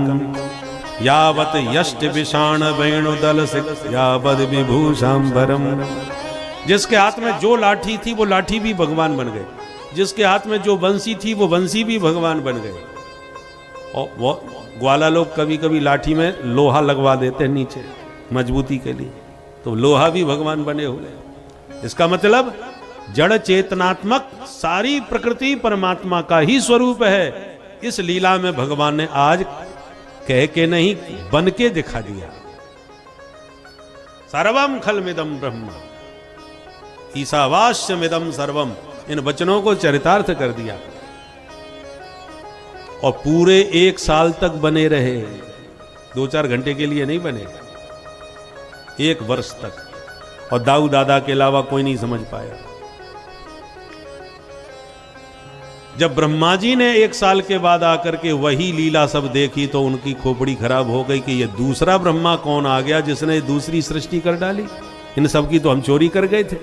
यावत यष्ट विषाण वेणुदल यावत विभूषांबरम। जिसके हाथ में जो लाठी थी वो लाठी भी भगवान बन गए। जिसके हाथ में जो बंसी थी वो बंसी भी भगवान बन गए। और वो ग्वाला लोग कभी कभी लाठी में लोहा लगवा देते हैं नीचे मजबूती के लिए, तो लोहा भी भगवान बने हुए। इसका मतलब जड़ चेतनात्मक सारी प्रकृति परमात्मा का ही स्वरूप है। इस लीला में भगवान ने आज कह के नहीं बन के दिखा दिया। सर्वम खलमिदम ब्रह्म ईशावास्यमिदम सर्वम, इन वचनों को चरितार्थ कर दिया। और पूरे 1 साल तक बने रहे, 2-4 घंटे के लिए नहीं बने, 1 वर्ष तक। और दाऊ दादा के अलावा कोई नहीं समझ पाया। जब ब्रह्मा जी ने 1 साल के बाद आकर के वही लीला सब देखी तो उनकी खोपड़ी खराब हो गई कि ये दूसरा ब्रह्मा कौन आ गया जिसने दूसरी सृष्टि कर डाली। इन सब की तो हम चोरी कर गए थे,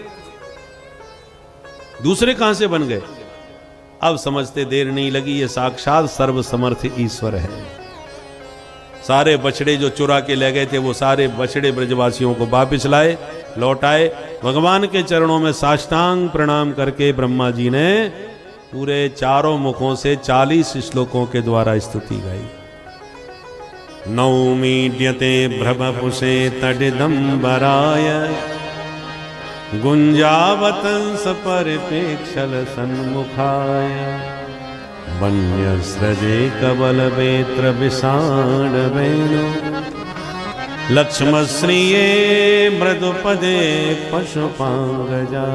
दूसरे कहां से बन गए। अब समझते देर नहीं लगी, ये साक्षात सर्वसमर्थ ईश्वर है। सारे बछड़े जो चुरा के ले गए थे वो सारे बछड़े ब्रजवासियों को वापिस लाए, लौटाए। भगवान के चरणों में साष्टांग प्रणाम करके ब्रह्मा जी ने पूरे चारों मुखों से 40 श्लोकों के द्वारा स्तुति गाई। नौमीड्यते भ्रमपुषे तडिदंबराय गुंजावतंस परिपेक्षल सन्मुखाय वन्यस्रजे कबल वेत्र विषाण वेणु लक्ष्मश्रिये मृदुपदे पशुपांगजाय।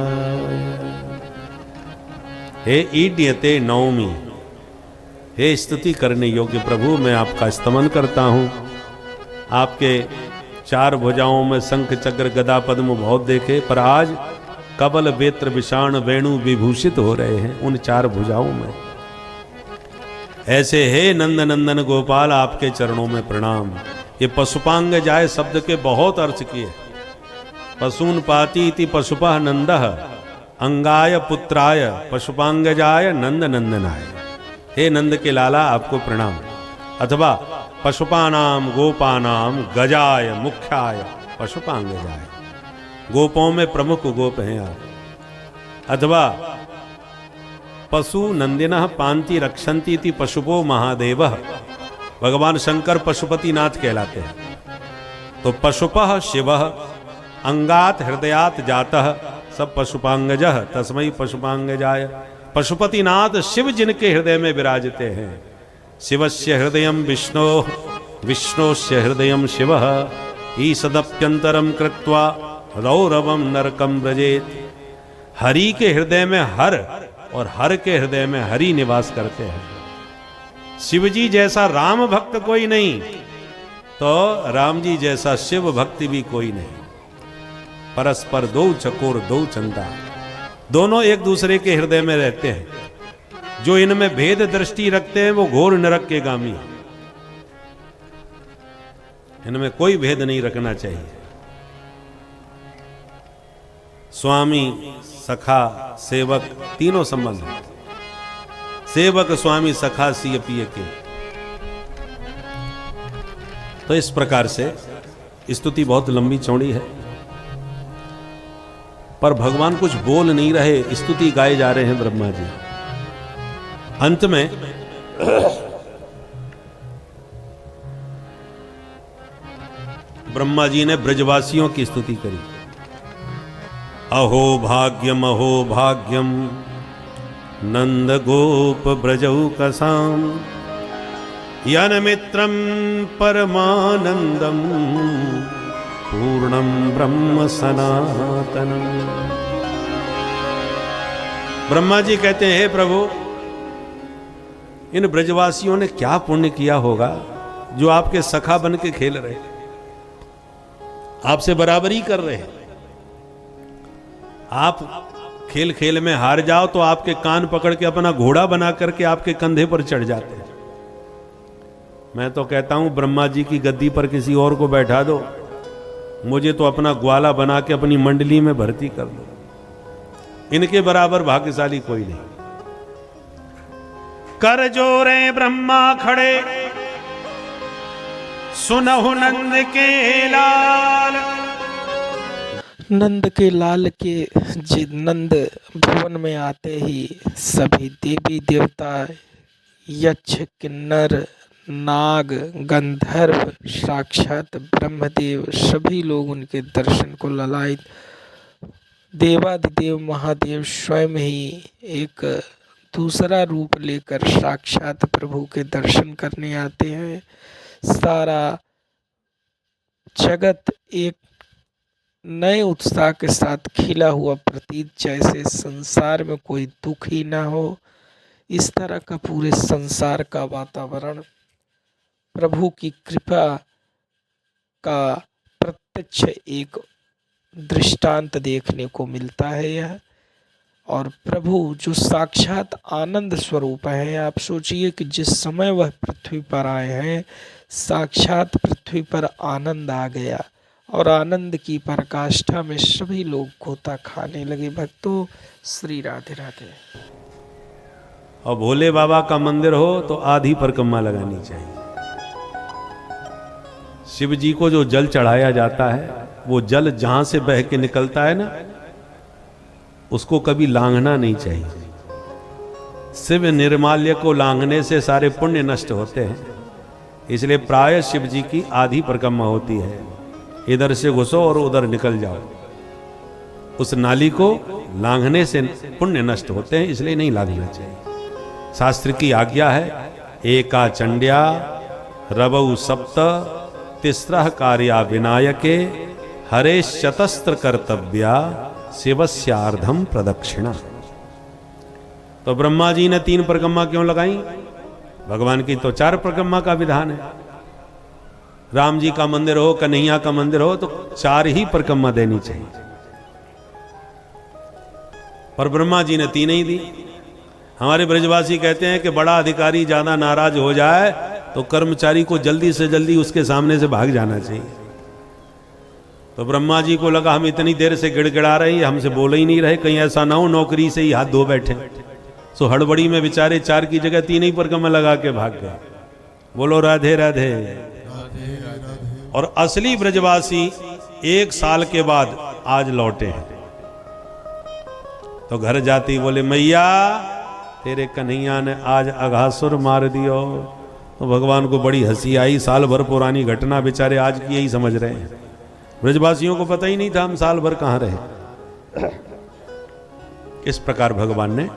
हे ईड्यते नौमी, हे स्तुति करने योग्य प्रभु, मैं आपका स्तमन करता हूं। आपके 4 भुजाओं में शंख चक्र गदा पद्म बहुत देखे, पर आज कबल वेत्र विषाण वेणु विभूषित हो रहे हैं उन 4 भुजाओं में। ऐसे हे नंद नंदन गोपाल, आपके चरणों में प्रणाम। ये पशुपांग जाय शब्द के बहुत अर्थ किए। पशून पाती इति पशुपः नंदः अंगाय पुत्राय पशुपांगजाय नंद नंदनाय। हे नंद के लाला, आपको प्रणाम। अथवा पशुपानाम गोपानाम गजाय मुख्याय पशुपांगजाय, गोपों में प्रमुख गोप हैं आप। अथवा पशु नंदिनः पांति रक्षन्ति इति पशुपो महादेवः, भगवान शंकर पशुपति नाथ कहलाते हैं। तो पशुपः शिवः अंगात हृदयात जातः सब पशुपांगजः तस्मै पशुपांगजाय। पशुपतिनाथ शिव जिनके हृदय में विराजते हैं। शिवस्य हृदयं विष्णो विष्णोस्य हृदयं शिवः ईसदप्यंतरम कृत्वा रौरवम नरकम व्रजेत। हरि के हृदय में हर और हर के हृदय में हरि निवास करते हैं। शिवजी जैसा राम भक्त कोई नहीं, तो राम जी जैसा शिव भक्ति भी कोई नहीं। परस्पर दो चकोर दो चंदा, दोनों एक दूसरे के हृदय में रहते हैं। जो इनमें भेद दृष्टि रखते हैं वो घोर नरक के गामी हैं। इनमें कोई भेद नहीं रखना चाहिए। स्वामी सखा सेवक तीनों संबंध हैं। सेवक स्वामी सखा सिय पिय के। तो इस प्रकार से स्तुति बहुत लंबी चौड़ी है, पर भगवान कुछ बोल नहीं रहे, स्तुति गाए जा रहे हैं ब्रह्मा जी। अंत में ब्रह्मा जी ने ब्रजवासियों की स्तुति करी। अहो भाग्यम नंद गोप ब्रजौ कसाम यन मित्रम परमानंदम पूर्णम ब्रह्म सनातनम। ब्रह्मा जी कहते हैं, हे प्रभु, इन ब्रजवासियों ने क्या पुण्य किया होगा जो आपके सखा बन के खेल रहे, आपसे बराबरी कर रहे हैं। आप खेल खेल में हार जाओ तो आपके कान पकड़ के अपना घोड़ा बना करके आपके कंधे पर चढ़ जाते हैं। मैं तो कहता हूं ब्रह्मा जी की गद्दी पर किसी और को बैठा दो, मुझे तो अपना ग्वाला बना के अपनी मंडली में भर्ती कर लो। इनके बराबर भाग्यशाली कोई नहीं। कर जोरे ब्रह्मा खड़े सुनहु नंद के लाल। नंद के लाल के नंद भवन में आते ही सभी देवी देवता, यक्ष, किन्नर, नाग, गंधर्व, साक्षात ब्रह्मदेव सभी लोग उनके दर्शन को ललायित। देवादिदेव महादेव स्वयं ही एक दूसरा रूप लेकर साक्षात प्रभु के दर्शन करने आते हैं। सारा जगत एक नए उत्साह के साथ खिला हुआ प्रतीत, जैसे संसार में कोई दुख ही ना हो। इस तरह का पूरे संसार का वातावरण प्रभु की कृपा का प्रत्यक्ष एक दृष्टांत देखने को मिलता है। यह और प्रभु जो साक्षात आनंद स्वरूप है, आप सोचिए कि जिस समय वह पृथ्वी पर आए हैं साक्षात पृथ्वी पर आनंद आ गया और आनंद की पराकाष्ठा में सभी लोग गोता खाने लगे। भक्तों, श्री राधे राधे। और भोले बाबा का मंदिर हो तो आधी परिक्रमा लगानी चाहिए। शिव जी को जो जल चढ़ाया जाता है वो जल जहां से बह के निकलता है ना, उसको कभी लांघना नहीं चाहिए। शिव निर्माल्य को लांघने से सारे पुण्य नष्ट होते हैं, इसलिए प्राय शिव जी की आधी परिक्रमा होती है। इधर से घुसो और उधर निकल जाओ, उस नाली को लांघने से पुण्य नष्ट होते हैं, इसलिए नहीं लांघना चाहिए। शास्त्र की आज्ञा है, एका चंड्या रवौ सप्त तिस्रः कार्या विनायके हरे शतस्त्र कर्तव्या शिवस्यार्धम प्रदक्षिणा। तो ब्रह्मा जी ने 3 परिक्रमा क्यों लगाई? भगवान की तो 4 परिक्रमा का विधान है। राम जी का मंदिर हो, कन्हैया का मंदिर हो तो 4 ही परिक्रमा देनी चाहिए, पर ब्रह्मा जी ने 3 ही दी। हमारे ब्रजवासी कहते हैं कि बड़ा अधिकारी ज्यादा नाराज हो जाए तो कर्मचारी को जल्दी से जल्दी उसके सामने से भाग जाना चाहिए। तो ब्रह्मा जी को लगा हम इतनी देर से गिड़गिड़ा रहे हैं, हमसे बोल ही नहीं रहे, कहीं ऐसा ना हो नौकरी से ही हाथ धो बैठे। सो हड़बड़ी में बेचारे 4 की जगह 3 ही परिक्रमा लगा के भाग गए। बोलो राधे राधे। और असली ब्रजवासी 1 साल के बाद आज लौटे हैं। तो घर जाती बोले मैया तेरे कन्हैया ने आज अघासुर मार दियो। तो भगवान को बड़ी हंसी आई। साल भर पुरानी घटना बेचारे आज की यही समझ रहे हैं। ब्रजवासियों को पता ही नहीं था हम साल भर कहां रहे। इस प्रकार भगवान ने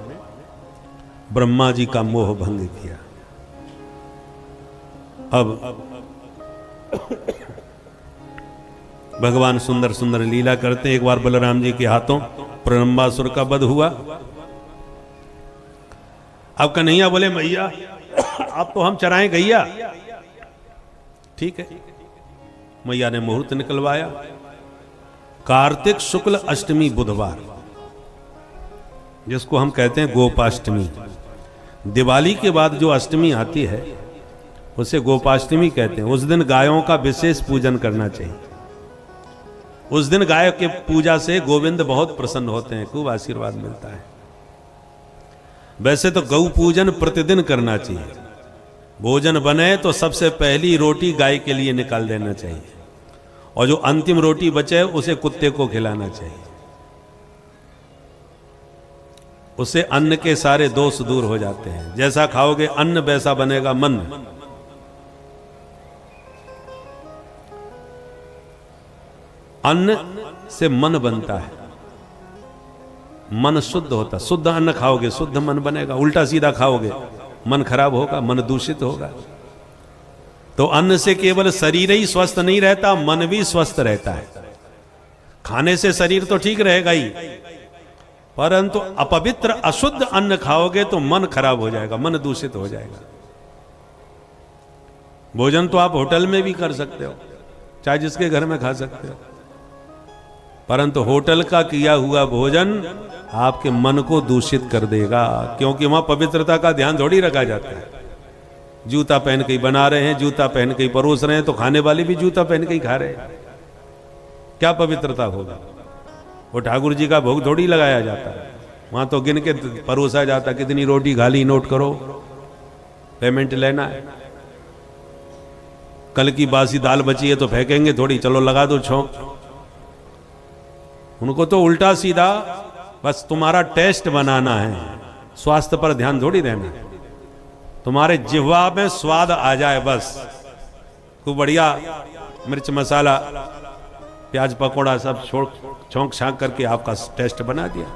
ब्रह्मा जी का मोह भंग किया। अब भगवान सुंदर सुंदर लीला करते हैं। एक बार बलराम जी के हाथों प्रलंबासुर का वध हुआ। अब कन्हैया बोले मैया अब तो हम चराएं गैया। ठीक है, मैया ने मुहूर्त निकलवाया। कार्तिक शुक्ल अष्टमी बुधवार, जिसको हम कहते हैं गोपाष्टमी। दिवाली के बाद जो अष्टमी आती है उसे गोपाष्टमी कहते हैं। उस दिन गायों का विशेष पूजन करना चाहिए। उस दिन गाय के पूजा से गोविंद बहुत प्रसन्न होते हैं, खूब आशीर्वाद मिलता है। वैसे तो गौ पूजन प्रतिदिन करना चाहिए। भोजन बने तो सबसे पहली रोटी गाय के लिए निकाल देना चाहिए और जो अंतिम रोटी बचे उसे कुत्ते को खिलाना चाहिए। उससे अन्न के सारे दोष दूर हो जाते हैं। जैसा खाओगे अन्न वैसा बनेगा मन। अन्न से मन बनता है, मन शुद्ध होता। शुद्ध अन्न खाओगे शुद्ध मन बनेगा। उल्टा सीधा खाओगे मन खराब होगा, मन दूषित होगा। तो अन्न से केवल शरीर ही स्वस्थ नहीं रहता, मन भी स्वस्थ रहता है। खाने से शरीर तो ठीक रहेगा ही, परंतु अपवित्र अशुद्ध अन्न खाओगे तो मन खराब हो जाएगा, मन दूषित हो जाएगा। भोजन तो आप होटल में भी कर सकते हो, चाहे जिसके घर में खा सकते हो, परंतु होटल का किया हुआ भोजन आपके मन को दूषित कर देगा, क्योंकि वहां पवित्रता का ध्यान थोड़ी रखा जाता है। जूता पहन के ही बना रहे हैं, जूता पहन के ही परोस रहे हैं, तो खाने वाले भी जूता पहन के ही खा रहे हैं। क्या पवित्रता होगा? वो ठाकुर जी का भोग थोड़ी लगाया जाता है। वहां तो गिन के परोसा जाता, कितनी रोटी खाली नोट करो, पेमेंट लेना है। कल की बासी दाल बची है तो फेंकेंगे थोड़ी, चलो लगा दो छौंक। उनको तो उल्टा सीधा बस तुम्हारा टेस्ट बनाना है, स्वास्थ्य पर ध्यान थोड़ी देना। तुम्हारे जिह्वा में स्वाद आ जाए बस। खूब बढ़िया मिर्च मसाला प्याज पकौड़ा सब छौंक छांक करके आपका टेस्ट बना दिया।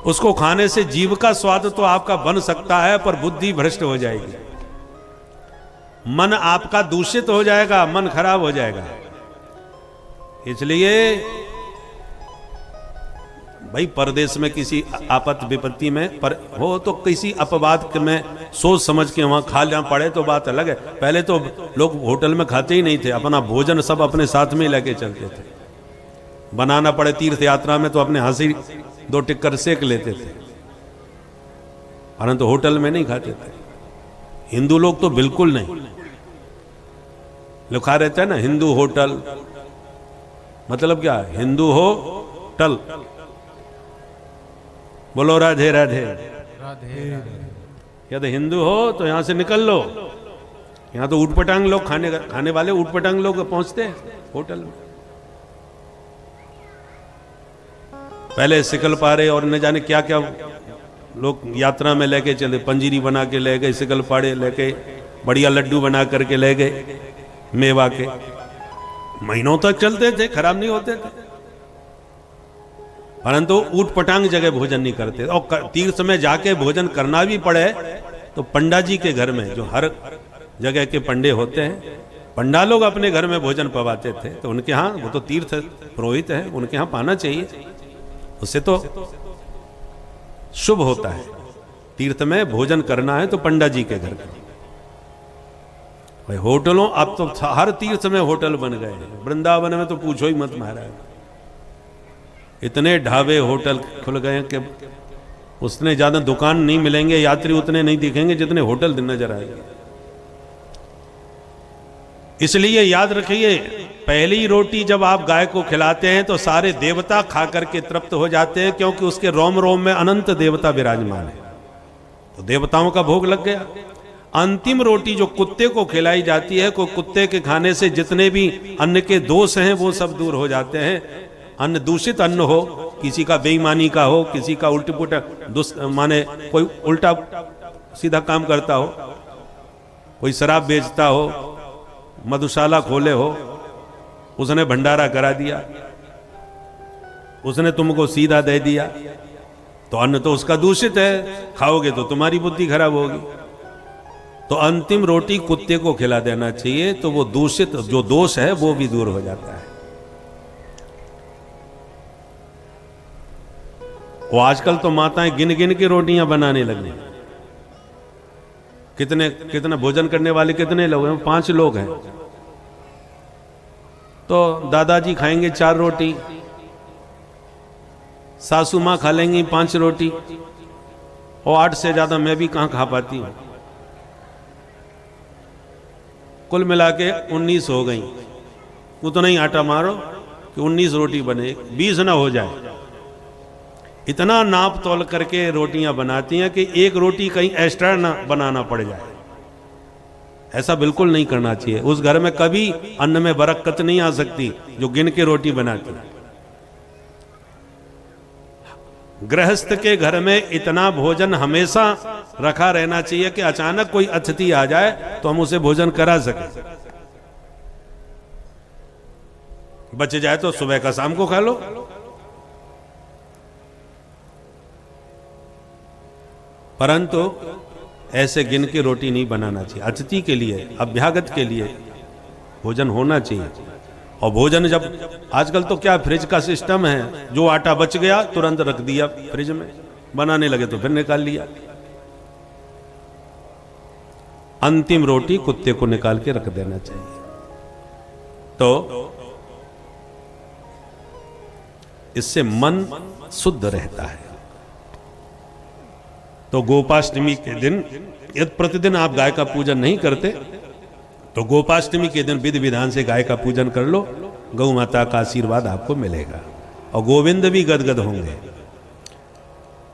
उसको खाने से जीव का स्वाद तो आपका बन सकता है, पर बुद्धि भ्रष्ट हो जाएगी, मन आपका दूषित हो जाएगा, मन खराब हो जाएगा। इसलिए भाई परदेश में किसी आपत्ति विपत्ति में पर हो तो किसी अपवाद में सोच समझ के वहां खा लेना पड़े तो बात अलग है। पहले तो लोग होटल में खाते ही नहीं थे, अपना भोजन सब अपने साथ में लेके चलते थे। बनाना पड़े तीर्थ यात्रा में तो अपने हाथ से 2 टिक्कर सेक लेते थे, परंतु होटल में नहीं खाते थे। हिंदू लोग तो बिल्कुल नहीं, लिखा रहता है ना हिंदू होटल, मतलब क्या है? हिंदू हो टल। बोलो राधे राधे। राधे यदि हिंदू हो तो यहां से निकल लो। यहां तो ऊटपटांग लोग खाने वाले ऊटपटांग लोग पहुंचते हैं होटल में। पहले सिकल पारे और न जाने क्या क्या लोग यात्रा में लेके चले, पंजीरी बना के ले गए, सिकल पारे लेके बढ़िया लड्डू बना करके ले गए मेवा के, महीनों तक चलते थे, खराब नहीं होते थे। परंतु ऊट पटांग जगह भोजन नहीं करते। और तीर्थ में जाके भोजन करना भी पड़े तो पंडा जी के घर में, जो हर जगह के पंडे होते हैं, पंडा लोग अपने घर में भोजन पवाते थे, तो उनके यहाँ, वो तो तीर्थ पुरोहित है, उनके यहाँ पाना चाहिए, उससे तो शुभ होता है। तीर्थ में भोजन करना है तो पंडा जी के घर करो। भाई होटलों, अब तो हर तीर्थ में होटल बन गए हैं। वृंदावन में तो पूछो ही मत महाराज, इतने ढाबे होटल खुल गए हैं कि उसने ज्यादा दुकान नहीं मिलेंगे, यात्री उतने नहीं दिखेंगे जितने होटल नजर आएंगे। इसलिए याद रखिए, पहली रोटी जब आप गाय को खिलाते हैं तो सारे देवता खा करके तृप्त हो जाते हैं, क्योंकि उसके रोम रोम में अनंत देवता विराजमान है, तो देवताओं का भोग लग गया। अंतिम रोटी जो कुत्ते को खिलाई जाती है, को कुत्ते के खाने से जितने भी अन्न के दोष हैं वो सब दूर हो जाते हैं। अन्न दूषित अन्न हो, किसी का बेईमानी का हो, किसी का उल्टी पुल्टा माने कोई उल्टा सीधा काम करता हो, कोई शराब बेचता हो, मधुशाला खोले हो, उसने भंडारा करा दिया, उसने तुमको सीधा दे दिया, तो अन्न तो उसका दूषित है, खाओगे तो तुम्हारी बुद्धि खराब होगी। तो अंतिम रोटी कुत्ते को खिला देना चाहिए, तो वो दूषित जो दोष है वो भी दूर हो जाता है। वो आजकल तो माताएं गिन गिन के रोटियां बनाने लगी। कितने भोजन करने वाले कितने लोग हैं? 5 लोग हैं, तो दादाजी खाएंगे 4 रोटी, सासू माँ खा लेंगी 5 रोटी, और 8 से ज्यादा मैं भी कहां खा पाती हूं। कुल मिला के 19 हो गई। उतना ही आटा मारो कि 19 रोटी बने, 20 ना हो जाए। इतना नाप तोल करके रोटियां बनाती हैं कि एक रोटी कहीं एक्स्ट्रा ना बनाना पड़ जाए। ऐसा बिल्कुल नहीं करना चाहिए। उस घर में कभी अन्न में बरकत नहीं आ सकती जो गिन के रोटी बनाती है। गृहस्थ के घर में इतना भोजन हमेशा रखा रहना चाहिए कि अचानक कोई अतिथि आ जाए तो हम उसे भोजन करा सके। बच जाए तो सुबह का शाम को खा लो। परंतु ऐसे गिन के रोटी नहीं बनाना चाहिए। अतिथि के लिए, अभ्यागत के लिए भोजन होना चाहिए। और भोजन जब, आजकल तो क्या फ्रिज का सिस्टम है, जो आटा बच गया तुरंत रख दिया फ्रिज में, बनाने लगे तो फिर निकाल लिया। अंतिम रोटी कुत्ते को निकाल के रख देना चाहिए। तो इससे मन शुद्ध रहता है। तो गोपाष्टमी के दिन, यदि प्रतिदिन आप गाय का पूजन नहीं करते तो गोपाष्टमी के दिन विधि विधान से गाय का पूजन कर लो, गौ माता का आशीर्वाद आपको मिलेगा और गोविंद भी गदगद होंगे।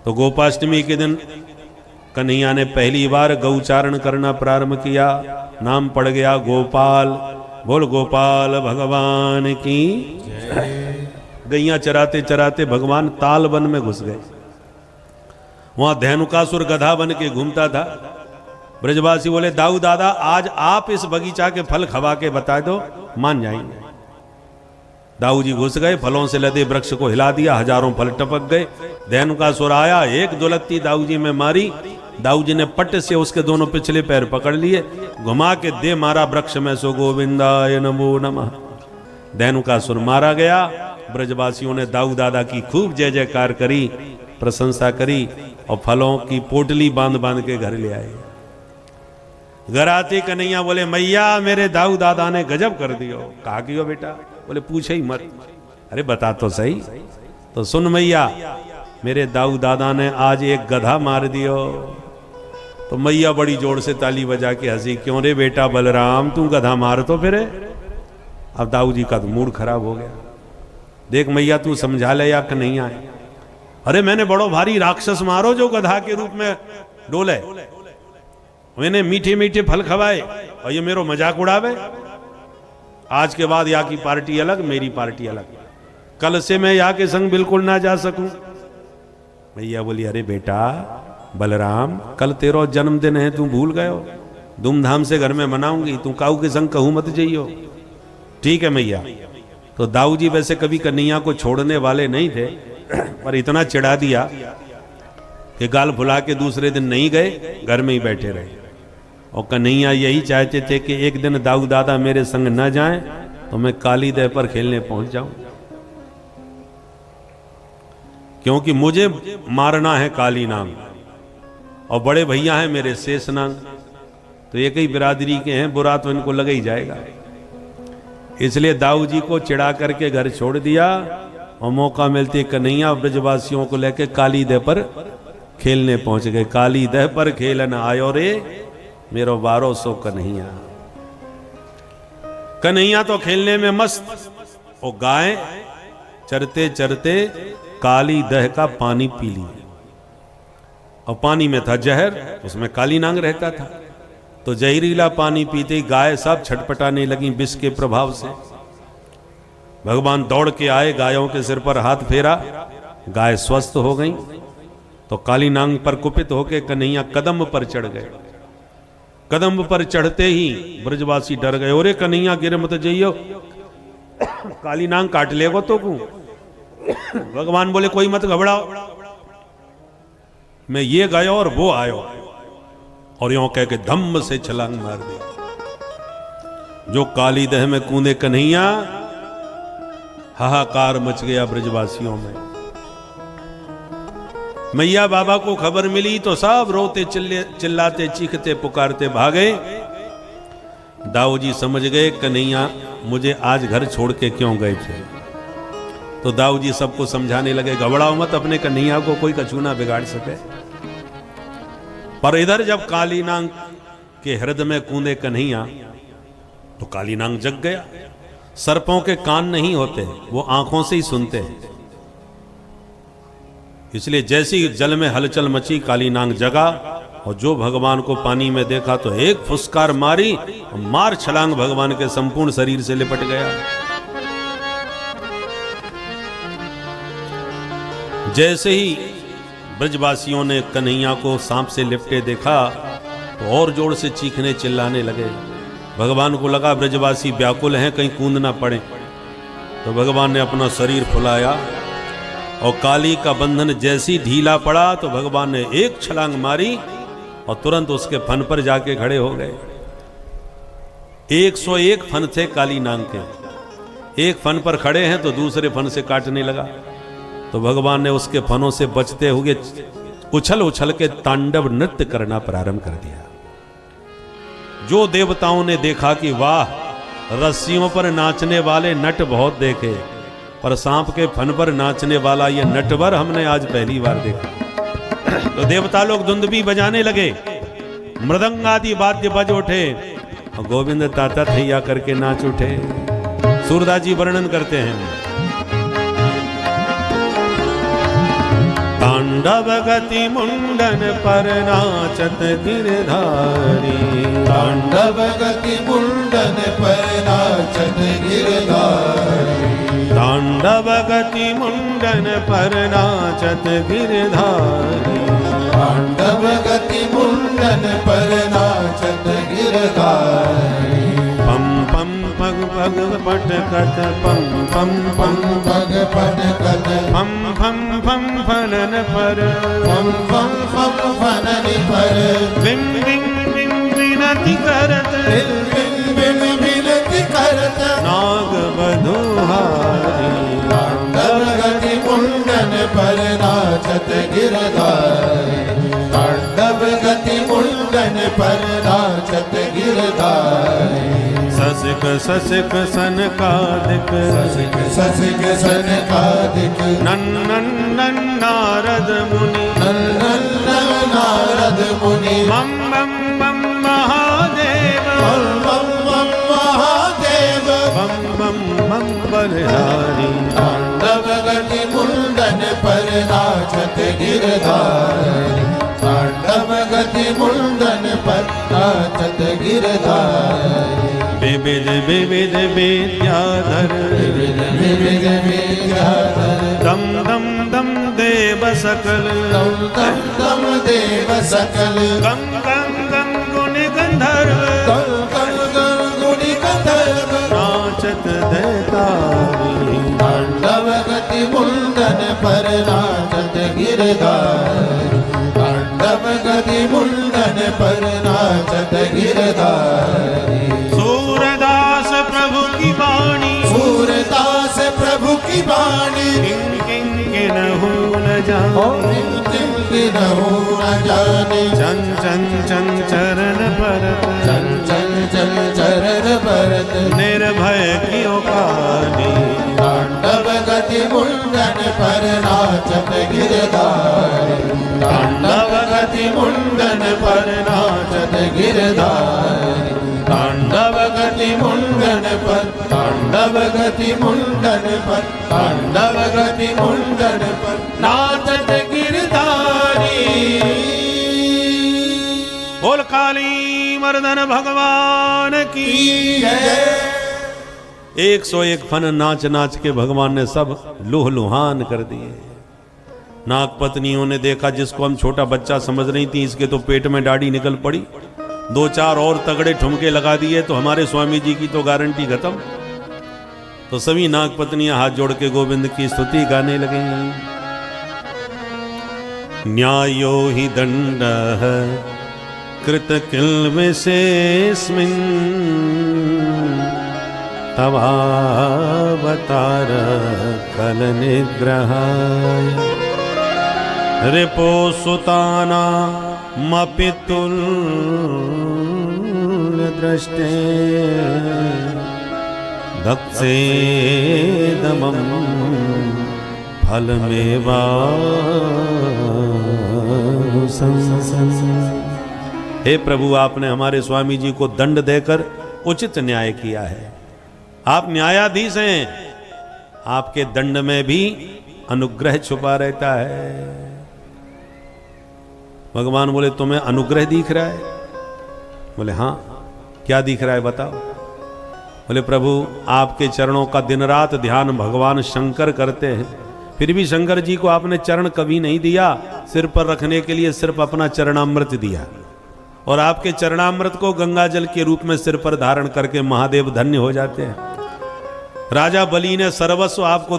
तो गोपाष्टमी के दिन कन्हैया ने पहली बार गौचारण करना प्रारंभ किया, नाम पड़ गया गोपाल। बोल गोपाल भगवान की। गैया चराते चराते भगवान ताल वन में घुस गए। वहां धेनुकासुर गधा बन के घूमता था। ब्रजवासी बोले, दाऊ दादा आज आप इस बगीचा के फल खवा के बता दो, मान जाएंगे। दाऊ जी घुस गए, फलों से लदे वृक्ष को हिला दिया, हजारों फल टपक गए। धेनुकासुर आया, एक दुलत्ती दाऊ जी में मारी। दाऊ जी ने पट से उसके दोनों पिछले पैर पकड़ लिए, घुमा के दे मारा वृक्ष में, सो गोविंदाय नमो नमः। धेनुकासुर मारा गया। ब्रजवासियों ने दाऊ दादा की खूब जय जयकार करी, प्रशंसा करी और फलों की पोटली बांध बांध के घर ले आए। घर आते कन्हैया बोले, मैया मेरे दाऊ दादा ने गजब कर दियो। कहा कि हो बेटा? बोले पूछे ही मत। अरे बता तो सही। तो सुन मैया, मेरे दाऊ दादा ने आज एक गधा मार दियो। तो मैया बड़ी जोर से ताली बजा के हंसी, क्यों रे बेटा बलराम तू गधा मार तो फिर। अब दाऊ जी का तो मूड खराब हो गया। देख मैया तू समझा ले या नहीं आए। अरे मैंने बड़ो भारी राक्षस मारो जो गधा के रूप में डोले, मैंने मीठे मीठे फल खवाए और ये मेरो मजाक उड़ावे। आज के बाद या की पार्टी अलग, मेरी पार्टी अलग। कल से मैं या के संग बिल्कुल ना जा सकूं। मैया बोली अरे बेटा बलराम कल तेरा जन्मदिन है, तू भूल गए हो, धूमधाम से घर में मनाऊंगी, तू काऊ के संग कहूं मत जाइयो। ठीक है मैया। तो दाऊ जी वैसे कभी कन्हैया को छोड़ने वाले नहीं थे, पर इतना चिढ़ा दिया कि गाल भुला के दूसरे दिन नहीं गए, घर में ही बैठे रहे। और कन्हैया यही चाहते थे कि एक दिन दाऊ दादा मेरे संग न जाएं तो मैं काली दह पर खेलने पहुंच जाऊं, क्योंकि मुझे मारना है काली नांग और बड़े भैया हैं मेरे शेष नांग, तो एक ही बिरादरी के हैं, बुरा तो इनको लग ही जाएगा। इसलिए दाऊ जी को चिढ़ा करके घर छोड़ दिया और मौका मिलते कन्हैया ब्रजवासियों को लेकर काली दह पर खेलने पहुंच गए। काली दह पर खेलन आयो रे मेरो 1200 कन्हैया। कन्हैया तो खेलने में मस्त, और गाय चरते चरते काली दह का पानी पी लिया, और पानी में था जहर, उसमें काली नांग रहता था। तो जहरीला पानी पीते ही गाय सब छटपटाने लगी विष के प्रभाव से। भगवान दौड़ के आए, गायों के सिर पर हाथ फेरा, गाय स्वस्थ हो गई। तो काली नांग पर कुपित होकर कन्हैया कदम पर चढ़ गए। कदम पर चढ़ते ही ब्रजवासी डर गए, ओरे कन्हैया गिर मत जाइयो, काली नांग काट लेगो तो को। भगवान बोले कोई मत घबराओ, मैं ये गयो और वो आयो, और यों कह के धम्म से छलांग मार दी। जो काली दह में कूदे कन्हैया, हाहाकार मच गया ब्रजवासियों में। मैया बाबा को खबर मिली तो सब रोते चिल्लाते चीखते पुकारते भागे। दाऊ जी समझ गए कन्हैया मुझे आज घर छोड़ के क्यों गए थे। तो दाऊ जी सबको समझाने लगे, घबराओ मत, अपने कन्हैया को कोई कछू ना बिगाड़ सके। पर इधर जब काली नांग के हृदय में कूदे कन्हैया तो काली नांग जग गया। सर्पों के कान नहीं होते, वो आंखों से ही सुनते हैं। इसलिए जैसी जल में हलचल मची, काली नांग जगा और जो भगवान को पानी में देखा तो एक फुसकार मारी और मार छलांग भगवान के संपूर्ण शरीर से लिपट गया। जैसे ही ब्रजवासियों ने कन्हैया को सांप से लिपटे देखा तो और जोर से चीखने चिल्लाने लगे। भगवान को लगा ब्रजवासी व्याकुल हैं, कहीं कूद ना पड़े। तो भगवान ने अपना शरीर फुलाया और काली का बंधन जैसी ढीला पड़ा तो भगवान ने एक छलांग मारी और तुरंत उसके फन पर जाके खड़े हो गए। 101 फन थे काली नांग के। एक फन पर खड़े हैं तो दूसरे फन से काटने लगा। तो भगवान ने उसके फनों से बचते हुए उछल उछल के तांडव नृत्य करना प्रारंभ कर दिया। जो देवताओं ने देखा कि वाह, रस्सियों पर नाचने वाले नट बहुत देखे, पर सांप के फन पर नाचने वाला ये नटवर हमने आज पहली बार देखा। तो देवता लोग धुंदबी बजाने लगे, मृदंग आदि वाद्य बज उठे और गोविंद ताता थैया करके नाच उठे। सूरदास जी वर्णन करते हैं, तांडव गति मुंडन पर नाचत गिरधारी, तांडव गति मुंडन पर नाचत गिरधारी, तांडव गति मुंडन पर नाचत गिरधारी, तांडव गति मुंडन पर नाचत गिरधारी। पम पम पग पग पटकत पम पम पम पग पटकत पम फम फम फनन पर पम पम पम फनन पर बिम बिम बिम विनति करत बिन बिन बिन विनति करत नाग बधुहारी, तांडव गति मुंडन पर नाचत गिरधारी। तांडव गति मुंडन पर नाचत गिरधारी ससिक ससिक सनकादिक ससिक ससिक सनकादिक नन्नन नारद मुनि नन्नन नारद मुनि मम मम मम महादेव मम मम मम महादेव मम मम मम बलहारी तांडव गति मुंडन पर नाचत गिरधारी तांडव गति मुंडन पर नाचत गिरधारी विविध विविध विद्याधर विविध विविध विद्याधर दम दम दम देव सकल तम तम तम देव सकल गम गम गम गुण गंधर्व तम तम तम गुणी गंधर्व नाचत देतारी तांडव गति मुंडन पर नाचत गिरधारी तांडव गति मुंडन पर नाचत गिरधारी सूरदास प्रभु की वाणी सूरदास प्रभु की वाणी किं किं किन्हु न जाने किम किन्हु न जाने चन चन चन चरण परत चल चल चल चरण भरत निर्भय कियो कानी तांडव गति मुंडन पर नाचत गिरधारी तांडव गति मुंडन पर नाचत गिरधारी तांडव गति मुंडन पर तांडव गति मुंडन पर तांडव गति मुंडन पर नाचत गिरधारी बोल काली मर्दन भगवान की जय 101 फन नाच नाच के भगवान ने सब लुहान कर दिए। नागपत्नियों ने देखा जिसको हम छोटा बच्चा समझ रही थी इसके तो पेट में दाढ़ी निकल पड़ी, 2-4 और तगड़े ठुमके लगा दिए तो हमारे स्वामी जी की तो गारंटी खत्म। तो सभी नागपत्नियां हाथ जोड़ के गोविंद की स्तुति गाने लगे। न्यायो हि दंडः कृत किल्बिषेऽस्मिन् तवावतार कल निग्रहाय रिपो सुतानामपि तुल्यदृष्टे दक्षेदमं फलमेवानुशंसन्। हे प्रभु, आपने हमारे स्वामी जी को दंड देकर उचित न्याय किया है। आप न्यायाधीश हैं, आपके दंड में भी अनुग्रह छुपा रहता है। भगवान बोले तुम्हें अनुग्रह दिख रहा है? बोले हाँ। क्या दिख रहा है बताओ? बोले प्रभु, आपके चरणों का दिन रात ध्यान भगवान शंकर करते हैं, फिर भी शंकर जी को आपने चरण कभी नहीं दिया, सिर पर रखने के लिए सिर्फ अपना चरणामृत दिया। और आपके चरणामृत को गंगा जल के रूप में सिर पर धारण करके महादेव धन्य हो जाते हैं। राजा बलि ने सर्वस्व आपको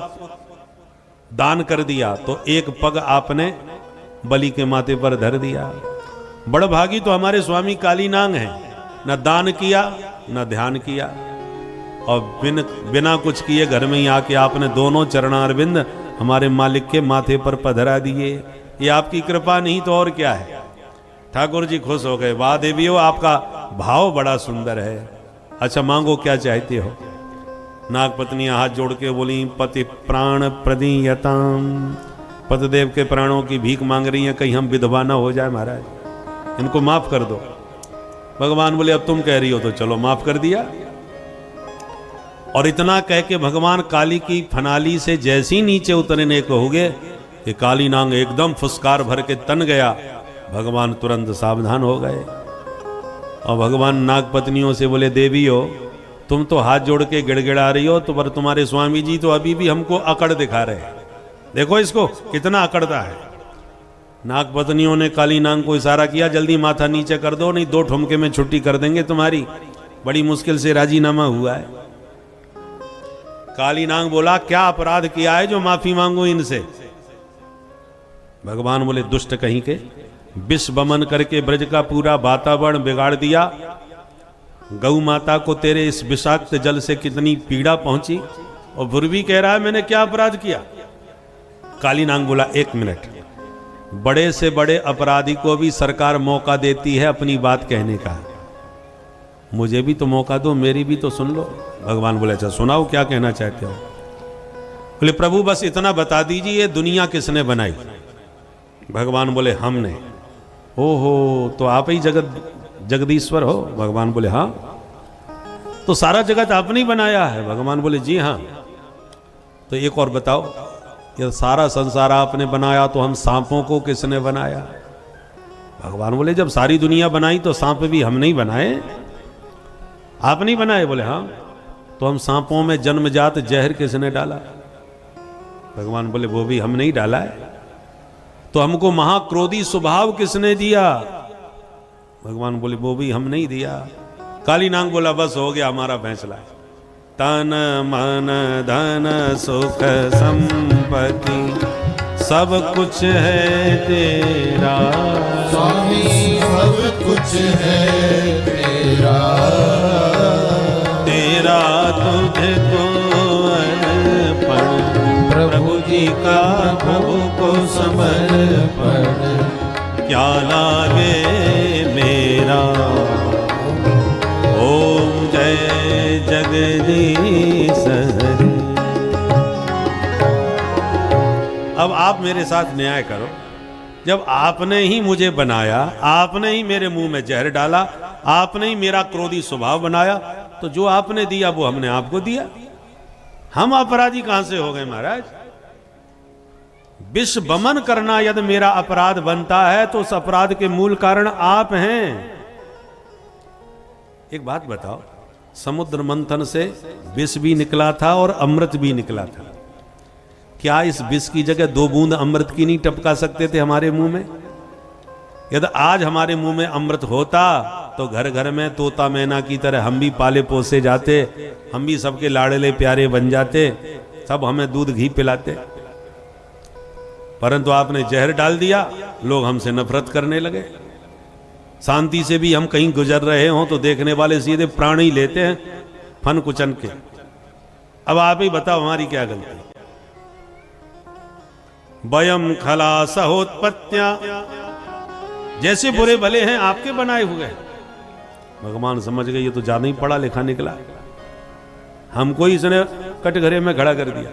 दान कर दिया तो एक पग आपने बलि के माथे पर धर दिया। बड़भागी तो हमारे स्वामी कालीनांग हैं, न दान किया न ध्यान किया और बिना कुछ किए घर में ही आके आपने दोनों चरणारविंद हमारे मालिक के माथे पर पधरा दिए। ये आपकी कृपा नहीं तो और क्या है। ठाकुर जी खुश हो गए। वाह देवियों, आपका भाव बड़ा सुंदर है। अच्छा मांगो, क्या चाहते हो? नागपत्नियां हाथ जोड़ के बोली पति प्राण प्रदीयताम। पतिदेव के प्राणों की भीख मांग रही हैं, कहीं हम विधवा ना हो जाए महाराज, इनको माफ कर दो। भगवान बोले अब तुम कह रही हो तो चलो माफ कर दिया। और इतना कह के भगवान काली की फनाली से जैसी नीचे उतरने को हो गए कि काली नांग एकदम फुसकार भर के तन गया। भगवान तुरंत सावधान हो गए और भगवान नागपत्नियों से बोले देवियो, तुम तो हाथ जोड़ के गिड़गिड़ा रही हो तो पर तुम्हारे स्वामी जी तो अभी भी हमको अकड़ दिखा रहे हैं। देखो इसको कितना अकड़ता है। नागपत्नियों ने काली नांग को इशारा किया, जल्दी माथा नीचे कर दो, नहीं 2 ठुमके में छुट्टी कर देंगे तुम्हारी। बड़ी मुश्किल से राजीनामा हुआ है। काली नांग बोला क्या अपराध किया है जो माफी मांगू इनसे? भगवान बोले दुष्ट कहीं के, विष बमन करके ब्रज का पूरा वातावरण बिगाड़ दिया। गौ माता को तेरे इस विषाक्त जल से कितनी पीड़ा पहुंची और फिर भी कह रहा है मैंने क्या अपराध किया? काली नांग बोला 1 मिनट, बड़े से बड़े अपराधी को भी सरकार मौका देती है अपनी बात कहने का। मुझे भी तो मौका दो, मेरी भी तो सुन लो। भगवान बोले अच्छा सुनाओ, क्या कहना चाहते हो? बोले प्रभु बस इतना बता दीजिए, दुनिया किसने बनाई? भगवान बोले हमने। ओहो, तो आप ही जगदीश्वर हो? भगवान बोले हाँ। तो सारा जगत आपने ही बनाया है? भगवान बोले जी हाँ। तो एक और बताओ, ये सारा संसार आपने बनाया तो हम सांपों को किसने बनाया? भगवान बोले जब सारी दुनिया बनाई तो सांप भी हमने ही बनाए, आप नहीं बनाए? बोले हाँ। तो हम सांपों में जन्मजात जहर किसने डाला? भगवान बोले वो भी हमने ही डाला है। तो हमको महाक्रोधी स्वभाव किसने दिया? भगवान बोले वो भी हमने ही दिया। काली नाग बोला बस हो गया हमारा फैसला। तन मन धन सुख संपत्ति सब कुछ है तेरा, स्वामी सब कुछ है तेरा, तेरा तुझको अर्पण, प्रभु जी का प्रभु को समर्पण, क्या लागे मेरा। ओम जय जगदीश हरि। अब आप मेरे साथ न्याय करो। जब आपने ही मुझे बनाया, आपने ही मेरे मुंह में जहर डाला, आपने ही मेरा क्रोधी स्वभाव बनाया, तो जो आपने दिया वो हमने आपको दिया। हम अपराधी कहां से हो गए महाराज? विष बमन करना यदि मेरा अपराध बनता है तो उस अपराध के मूल कारण आप हैं। एक बात बताओ, समुद्र मंथन से विष भी निकला था और अमृत भी निकला था। क्या इस विष की जगह 2 बूंद अमृत की नहीं टपका सकते थे हमारे मुंह में? यदि आज हमारे मुंह में अमृत होता तो घर घर में तोता मैना की तरह हम भी पाले पोसे जाते, हम भी सबके लाडले प्यारे बन जाते, सब हमें दूध घी पिलाते। परंतु आपने जहर डाल दिया, लोग हमसे नफरत करने लगे। शांति से भी हम कहीं गुजर रहे हों तो देखने वाले सीधे प्राण ही लेते हैं फन कुचन के। अब आप ही बताओ हमारी क्या गलती? वयम खला सहोत्पत्त्या, जैसे बुरे भले हैं आपके बनाए हुए। भगवान समझ गए ये तो ज्यादा ही पढ़ा लिखा निकला, हमको ही इसने कटघरे में खड़ा कर दिया।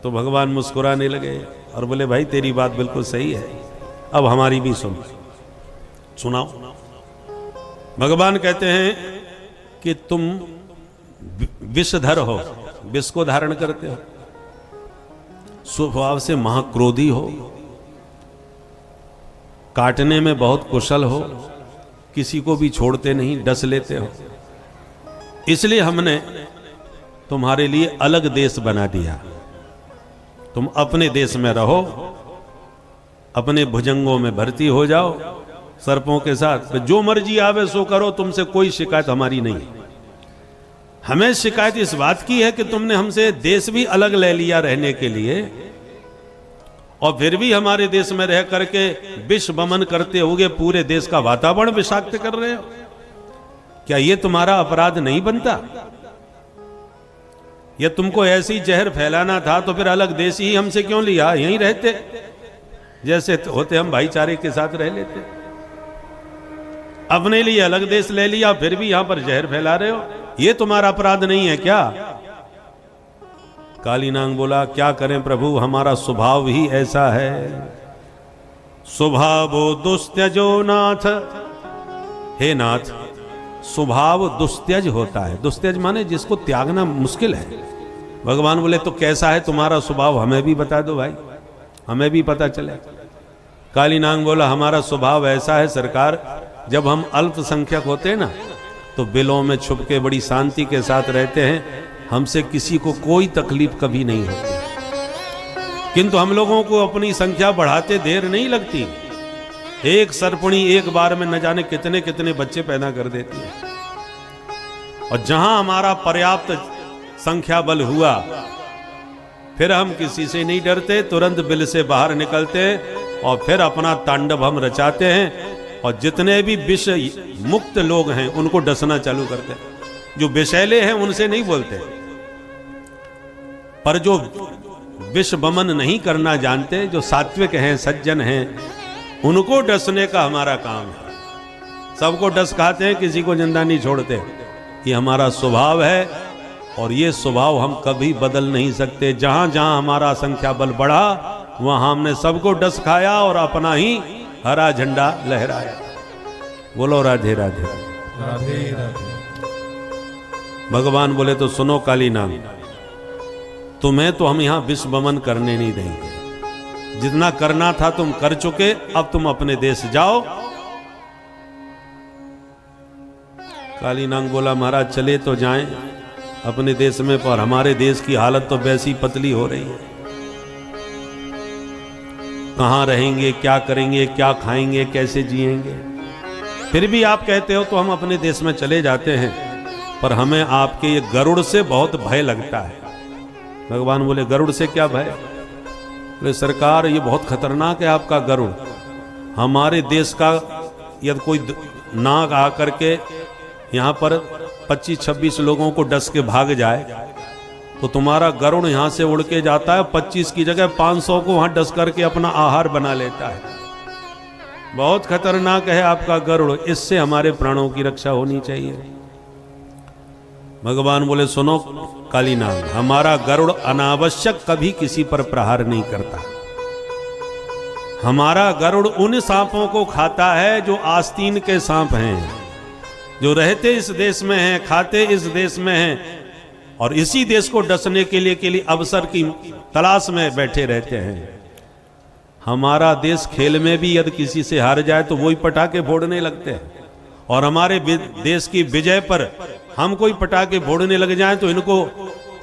तो भगवान मुस्कुराने लगे और बोले भाई तेरी बात बिल्कुल सही है, अब हमारी भी सुनाओ। भगवान कहते हैं कि तुम विषधर हो, विष को धारण करते हो, स्वभाव से महाक्रोधी हो, काटने में बहुत कुशल हो, किसी को भी छोड़ते नहीं, डस लेते हो। इसलिए हमने तुम्हारे लिए अलग देश बना दिया। तुम अपने देश में रहो, अपने भुजंगों में भर्ती हो जाओ सर्पों के साथ, जो मर्जी आवे सो करो, तुमसे कोई शिकायत हमारी नहीं। हमें शिकायत इस बात की है कि तुमने हमसे देश भी अलग ले लिया रहने के लिए, और फिर भी हमारे देश में रह करके विष बमन करते हुए पूरे देश का वातावरण विषाक्त कर रहे हो। क्या ये तुम्हारा अपराध नहीं बनता? ये तुमको ऐसी जहर फैलाना था तो फिर अलग देश ही हमसे क्यों लिया? यहीं रहते, जैसे होते हम भाईचारे के साथ रह लेते। अपने लिए अलग देश ले लिया, फिर भी यहां पर जहर फैला रहे हो। ये तुम्हारा अपराध नहीं है क्या? काली नाग बोला क्या करें प्रभु, हमारा स्वभाव ही ऐसा है। स्वभावो दुस्त्यजो नाथ, हे नाथ स्वभाव दुस्त्यज होता है। दुस्त्यज माने जिसको त्यागना मुश्किल है। भगवान बोले तो कैसा है तुम्हारा स्वभाव, हमें भी बता दो भाई, हमें भी पता चले। काली नाग बोला हमारा स्वभाव ऐसा है सरकार, जब हम अल्पसंख्यक होते हैं ना तो बिलों में छुप के बड़ी शांति के साथ रहते हैं, हमसे किसी को कोई तकलीफ कभी नहीं होती। किंतु हम लोगों को अपनी संख्या बढ़ाते देर नहीं लगती। एक सर्पणी एक बार में न जाने कितने कितने बच्चे पैदा कर देती है। और जहां हमारा पर्याप्त संख्या बल हुआ, फिर हम किसी से नहीं डरते, तुरंत बिल से बाहर निकलते और फिर अपना तांडव हम रचाते हैं। और जितने भी विष मुक्त लोग हैं उनको डसना चालू करते हैं। जो विषैले हैं उनसे नहीं बोलते, पर जो विष वमन नहीं करना जानते, जो सात्विक हैं, सज्जन हैं, उनको डसने का हमारा काम है। सबको डस खाते हैं, किसी को जिंदा नहीं छोड़ते। ये हमारा स्वभाव है और ये स्वभाव हम कभी बदल नहीं सकते। जहां जहां हमारा संख्या बल बढ़ा, वहां हमने सबको डस खाया और अपना ही हरा झंडा लहराया। बोलो राधे राधे। राधे राधे। भगवान बोले तो सुनो काली नाग, तुम्हें तो हम यहां विष वमन करने नहीं देंगे। जितना करना था तुम कर चुके, अब तुम अपने देश जाओ। काली नाग बोला महाराज चले तो जाएं अपने देश में, पर हमारे देश की हालत तो वैसी पतली हो रही है। कहां रहेंगे, क्या करेंगे, क्या खाएंगे, कैसे जिएंगे। फिर भी आप कहते हो तो हम अपने देश में चले जाते हैं, पर हमें आपके ये गरुड़ से बहुत भय लगता है। भगवान बोले गरुड़ से क्या भय? बोले सरकार ये बहुत खतरनाक है आपका गरुड़। हमारे देश का यदि कोई नाग आकर के यहाँ पर 25-26 लोगों को डस के भाग जाए, तो तुम्हारा गरुड़ यहाँ से उड़ के जाता है, 25 की जगह 500 को वहाँ डस करके अपना आहार बना लेता है। बहुत खतरनाक है आपका गरुड़, इससे हमारे प्राणों की रक्षा होनी चाहिए। भगवान बोले सुनो काली नाग, हमारा गरुड़ अनावश्यक कभी किसी पर प्रहार नहीं करता। हमारा गरुड़ उन सांपों को खाता है जो आस्तीन के सांप हैं, जो रहते इस देश में हैं, खाते इस देश में हैं, और इसी देश को डसने के लिए अवसर की तलाश में बैठे रहते हैं। हमारा देश खेल में भी यदि किसी से हार जाए तो वही पटाखे फोड़ने लगते हैं, और हमारे देश की विजय पर हम कोई पटाखे फोड़ने लग जाएं तो इनको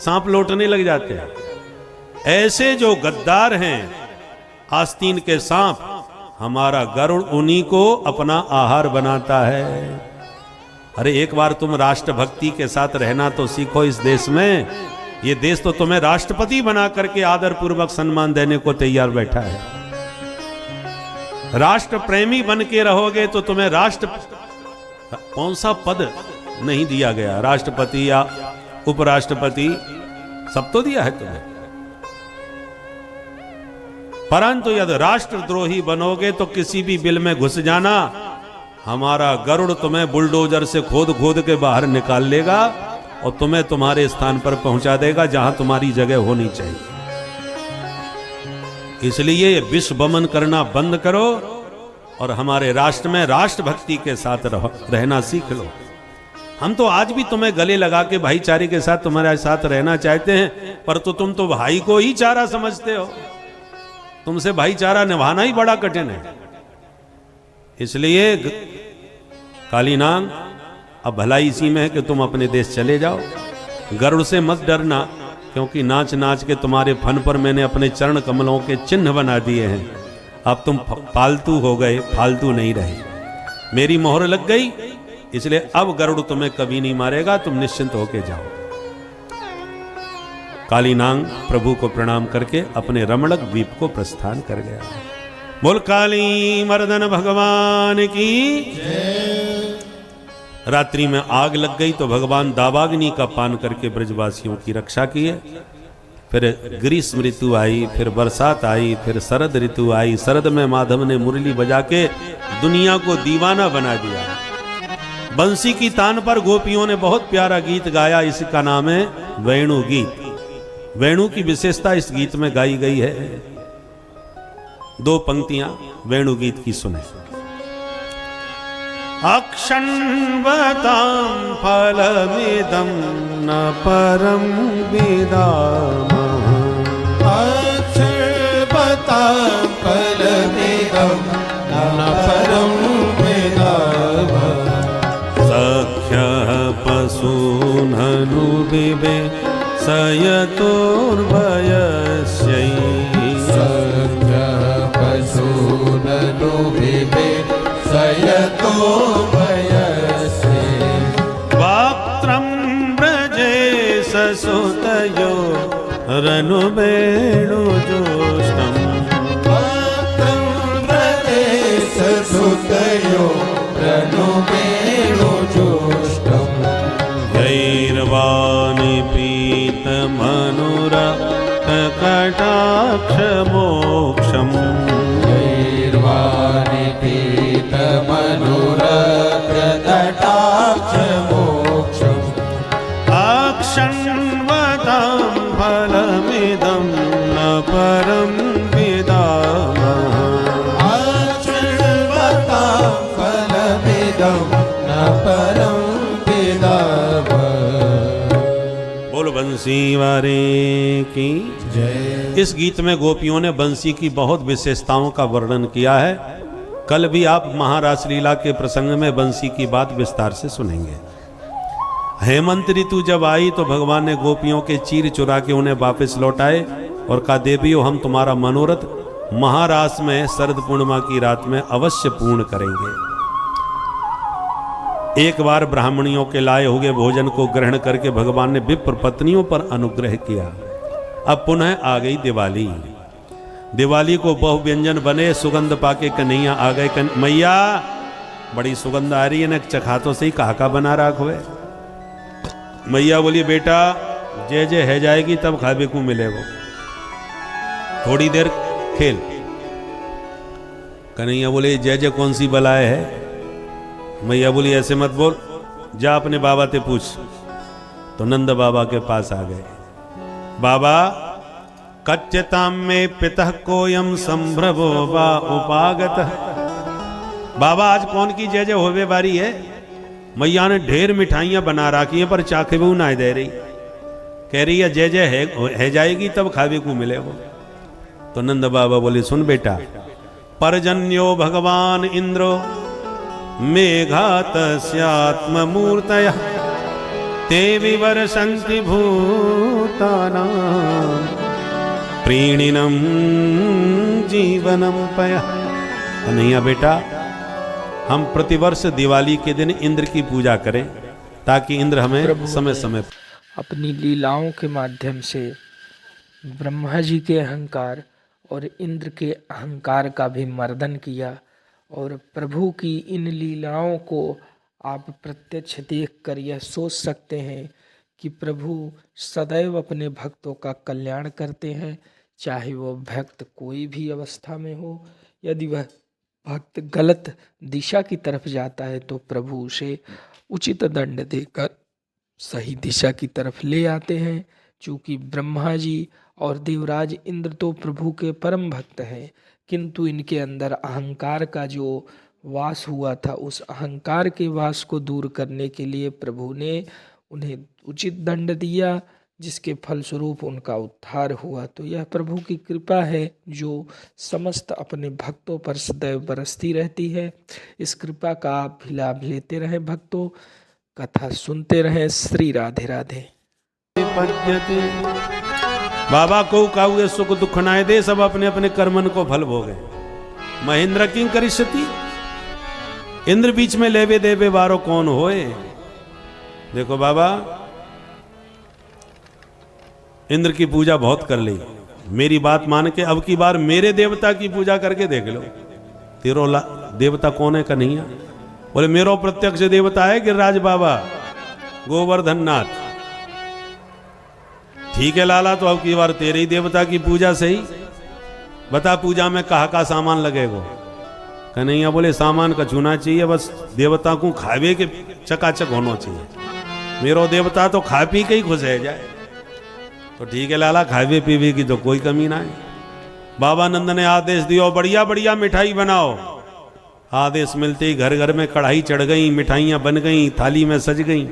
सांप लौटने लग जाते हैं। ऐसे जो गद्दार हैं आस्तीन के सांप, हमारा गरुड़ उन्हीं को अपना आहार बनाता है। अरे एक बार तुम राष्ट्रभक्ति के साथ रहना तो सीखो इस देश में। ये देश तो तुम्हें राष्ट्रपति बना करके आदर पूर्वक सम्मान देने को तैयार बैठा है। राष्ट्र प्रेमी बन के रहोगे तो तुम्हें राष्ट्र कौन सा पद नहीं दिया गया, राष्ट्रपति या उपराष्ट्रपति, सब तो दिया है तुम्हें। परंतु यदि राष्ट्रद्रोही बनोगे तो किसी भी बिल में घुस जाना, हमारा गरुड़ तुम्हें बुलडोजर से खोद खोद के बाहर निकाल लेगा और तुम्हें तुम्हारे स्थान पर पहुंचा देगा जहां तुम्हारी जगह होनी चाहिए। इसलिए विष वमन करना बंद करो और हमारे राष्ट्र में राष्ट्रभक्ति के साथ रहना सीख लो। हम तो आज भी तुम्हें गले लगा के भाईचारे के साथ तुम्हारे साथ रहना चाहते हैं, पर तो तुम तो भाई को ही चारा समझते हो। तुमसे भाईचारा निभाना ही बड़ा कठिन है। इसलिए काली नाग, अब भलाई इसी में है कि तुम अपने देश चले जाओ। गरुड़ से मत डरना, क्योंकि नाच नाच के तुम्हारे फन पर मैंने अपने चरण कमलों के चिन्ह बना दिए हैं। अब तुम पालतू हो गए, फालतू नहीं रहे। मेरी मोहर लग गई, इसलिए अब गरुड़ तुम्हें कभी नहीं मारेगा, तुम निश्चिंत होके जाओ। काली नाग प्रभु को प्रणाम करके अपने रमणक द्वीप को प्रस्थान कर गया। बोल काली मर्दन भगवान की। रात्रि में आग लग गई तो भगवान दावाग्नि का पान करके ब्रजवासियों की रक्षा किए। फिर ग्रीष्म ऋतु आई, फिर बरसात आई, फिर शरद ऋतु आई। शरद में माधव ने मुरली बजा के दुनिया को दीवाना बना दिया। बंसी की तान पर गोपियों ने बहुत प्यारा गीत गाया, इसका नाम है वेणु गीत। वेणु की विशेषता इस गीत में गाई गई है। दो पंक्तियां वेणु गीत की सुने। अक्षण्वतां फलमिदं न परं विदामः। अक्षण्वतां फलमिदं न परं विदामः। सख्यः पशूननु बिबे सयतोर्भयस्यै। सख्यः पशूननु बिबे सयतो भयसे। वक्त्रं व्रजे ससुतयो रनुवेणुजोष्टम्। वक्त्रं व्रजे ससुतयो रनुवेणुजोष्टम्। गैर्वाणि पीतमनुरक्तकटा मोक्षम गीर्वाणि पीतमनुरत्र तटाक्ष मोक्षम् अक्षण्वतां फलमिदं न परं विदामः अक्षण्वतां फलमिदं न परं विदामः। बोल बंसी वारे की जय। इस गीत में गोपियों ने बंसी की बहुत विशेषताओं का वर्णन किया है। कल भी आप महारास लीला के प्रसंग में बंसी की बात विस्तार से सुनेंगे। हेमंत ऋतु जब आई तो भगवान ने गोपियों के चीर चुरा के उन्हें वापस लौटाए और कहा, देवियों हम तुम्हारा मनोरथ महारास में शरद पूर्णिमा की रात में अवश्य पूर्ण करेंगे। एक बार ब्राह्मणियों के लाए हुए भोजन को ग्रहण करके भगवान ने विप्र पत्नियों पर अनुग्रह किया। अब पुनः आ गई दिवाली। दिवाली को बहु व्यंजन बने, सुगंध पाके कन्हैया आ गए। मैया बड़ी सुगंध आ रही है न, चखातों से ही काका बना राख हुए। मैया बोली, बेटा जय जय है जाएगी तब खाबे को मिले वो, थोड़ी देर खेल। कन्हैया बोले, जय जय कौन सी बलाए है? मैया बोली, ऐसे मत बोल, जा अपने बाबा से पूछ। तो नंद बाबा के पास आ गए। बाबा कच्यताम में पितः कोयम संभ्रवो वा उपागत। बाबा आज कौन की जय जय होवे बारी है? मैया ने ढेर मिठाइयां बना रखी हैं पर चाखे भी ना दे रही। कह रही है जय जय है जाएगी तब खावे को मिले वो। तो नंद बाबा बोले, सुन बेटा, परजन्यो भगवान इंद्रो मेघातस्यात्ममूर्तयः ते विवर्षन्ति भूतानां प्रीणिनं जीवनं पयः। कन्हैया बेटा, हम प्रतिवर्ष दिवाली के दिन इंद्र की पूजा करें ताकि इंद्र हमें समय समय अपनी लीलाओं के माध्यम से ब्रह्मा जी के अहंकार और इंद्र के अहंकार का भी मर्दन किया। और प्रभु की इन लीलाओं को आप प्रत्यक्ष देखकर यह सोच सकते हैं कि प्रभु सदैव अपने भक्तों का कल्याण करते हैं, चाहे वो भक्त कोई भी अवस्था में हो। यदि वह भक्त गलत दिशा की तरफ जाता है तो प्रभु उसे उचित दंड देकर सही दिशा की तरफ ले आते हैं। चूँकि ब्रह्मा जी और देवराज इंद्र तो प्रभु के परम भक्त हैं, किंतु इनके अंदर अहंकार का जो वास हुआ था, उस अहंकार के वास को दूर करने के लिए प्रभु ने उन्हें उचित दंड दिया, जिसके फलस्वरूप उनका उद्धार हुआ। तो यह प्रभु की कृपा है जो समस्त अपने भक्तों पर सदैव बरसती रहती है। इस कृपा का आप भी लाभ लेते रहें भक्तों, कथा सुनते रहें। श्री राधे राधे। बाबा को काहुए सुख दुख नाय दे, सब अपने अपने कर्मन को फल भोगे। महेंद्र किंग करिष्यति, इंद्र बीच में लेवे देवे वारो कौन होए। देखो बाबा, इंद्र की पूजा बहुत कर ली, मेरी बात मान के अब की बार मेरे देवता की पूजा करके देख लो। तेरो देवता कौन है? कन्हैया। बोले, मेरो प्रत्यक्ष देवता है गिरिराज बाबा गोवर्धन नाथ। ठीक है लाला, तो अब की बार तेरे ही देवता की पूजा सही। बता पूजा में कहा का सामान लगेगा? कन्हैया बोले, सामान का छूना चाहिए, बस देवता को खावे के चकाचक होना चाहिए। मेरो देवता तो खा पी के ही खुश रह जाए। तो ठीक है लाला, खावे पीवे की तो कोई कमी ना है। बाबा नंद ने आदेश दियो, बढ़िया बढ़िया मिठाई बनाओ। आदेश मिलते ही घर घर में कढ़ाई चढ़ गई, मिठाइयां बन गई, थाली में सज गई।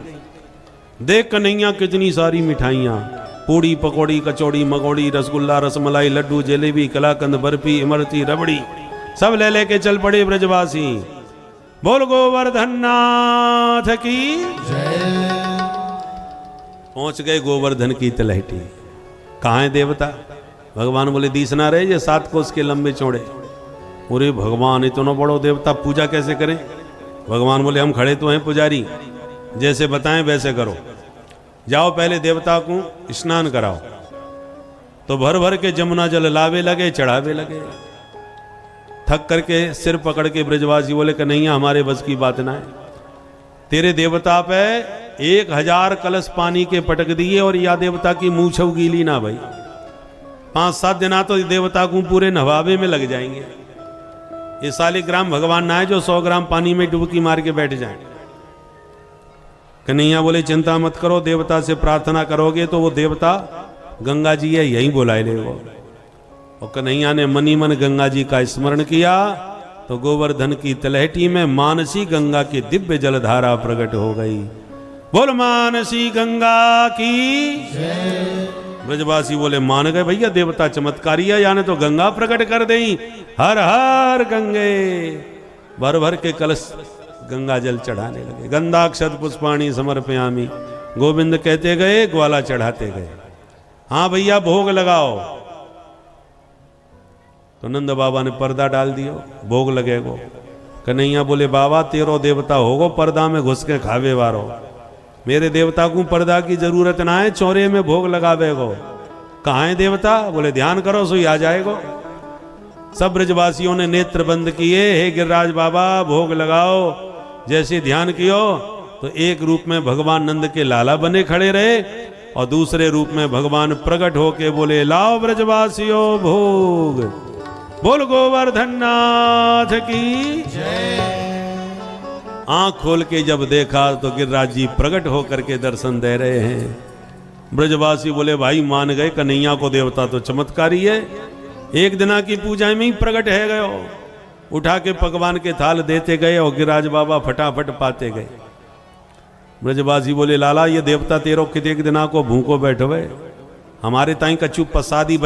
देख कन्हैया कितनी सारी मिठाइयां, पूड़ी पकौड़ी कचौड़ी मगौड़ी रसगुल्ला रसमलाई लड्डू जलेबी कलाकंद बर्फी इमरती रबड़ी सब ले लेके चल पड़े ब्रजवासी। बोल गोवर्धन नाथ की जय। पहुंच गए गोवर्धन की तलहटी। कहाँ है देवता? भगवान बोले, दिस ना रहे ये 7 कोस के लंबे चौड़े। अरे भगवान, इतना बड़ो देवता पूजा कैसे करें? भगवान बोले, हम खड़े तो हैं पुजारी, जैसे बताएं वैसे करो। जाओ पहले देवता को स्नान कराओ। तो भर भर के जमुना जल लावे लगे, चढ़ावे लगे। थक करके सिर पकड़ के ब्रजवासी बोले, कन्हैया हमारे बस की बात ना है। तेरे देवता पे 1000 कलश पानी के पटक दिए और या देवता की मूंछ गीली ना भाई। 5-7 दिन तो देवता को पूरे नवाबे में लग जाएंगे। ये सालिग्राम भगवान ना है जो 100 ग्राम पानी में डुबकी मार के बैठ जाए। कन्हैया बोले चिंता मत करो, देवता से प्रार्थना करोगे तो वो देवता गंगा जी है यही बुलाए ले वो। और कन्हैया ने मनी मन गंगा जी का स्मरण किया तो गोवर्धन की तलहटी में मानसी गंगा की दिव्य जलधारा प्रकट हो गई। बोल मानसी गंगा की। ब्रजवासी बोले मान गए भैया, देवता चमत्कारी है, यानी तो गंगा प्रकट कर दें। हर हर गंगे। भर भर के कलश गंगा जल चढ़ाने लगे। गंधाक्षत पुष्पाणी समर्पयामी, गोविंद कहते गए, ग्वाला चढ़ाते गए। हाँ भैया भोग लगाओ। तो नंद बाबा ने पर्दा डाल दियो, भोग लगेगो। कन्हैया बोले बाबा तेरो देवता होगो पर्दा में घुस के खावे वारो, मेरे देवता को पर्दा की जरूरत ना है, चौरे में भोग लगावेगो। कहाँ है देवता? बोले ध्यान करो सो ही आ जाएगो। सब ब्रजवासियों ने नेत्र बंद किए। हे गिरिराज बाबा भोग लगाओ। जैसे ध्यान कियो तो एक रूप में भगवान नंद के लाला बने खड़े रहे और दूसरे रूप में भगवान प्रकट होके बोले लाओ ब्रजवासियों भोग। बोल गोवर्धन नाथ की जय। आंख खोल के जब देखा तो गिरिराज जी प्रकट होकर के दर्शन दे रहे हैं। ब्रजवासी बोले भाई मान गए, कन्हैया को देवता तो चमत्कारी है, एक दिना की पूजा में ही प्रकट है गयो। उठा के भगवान के थाल देते गए और गिरिराज बाबा फटाफट पाते गए। ब्रजवासी बोले लाला ये देवता तेरो कितने दिना को भूखो बैठवे, हमारे ताई कछु प्रसादी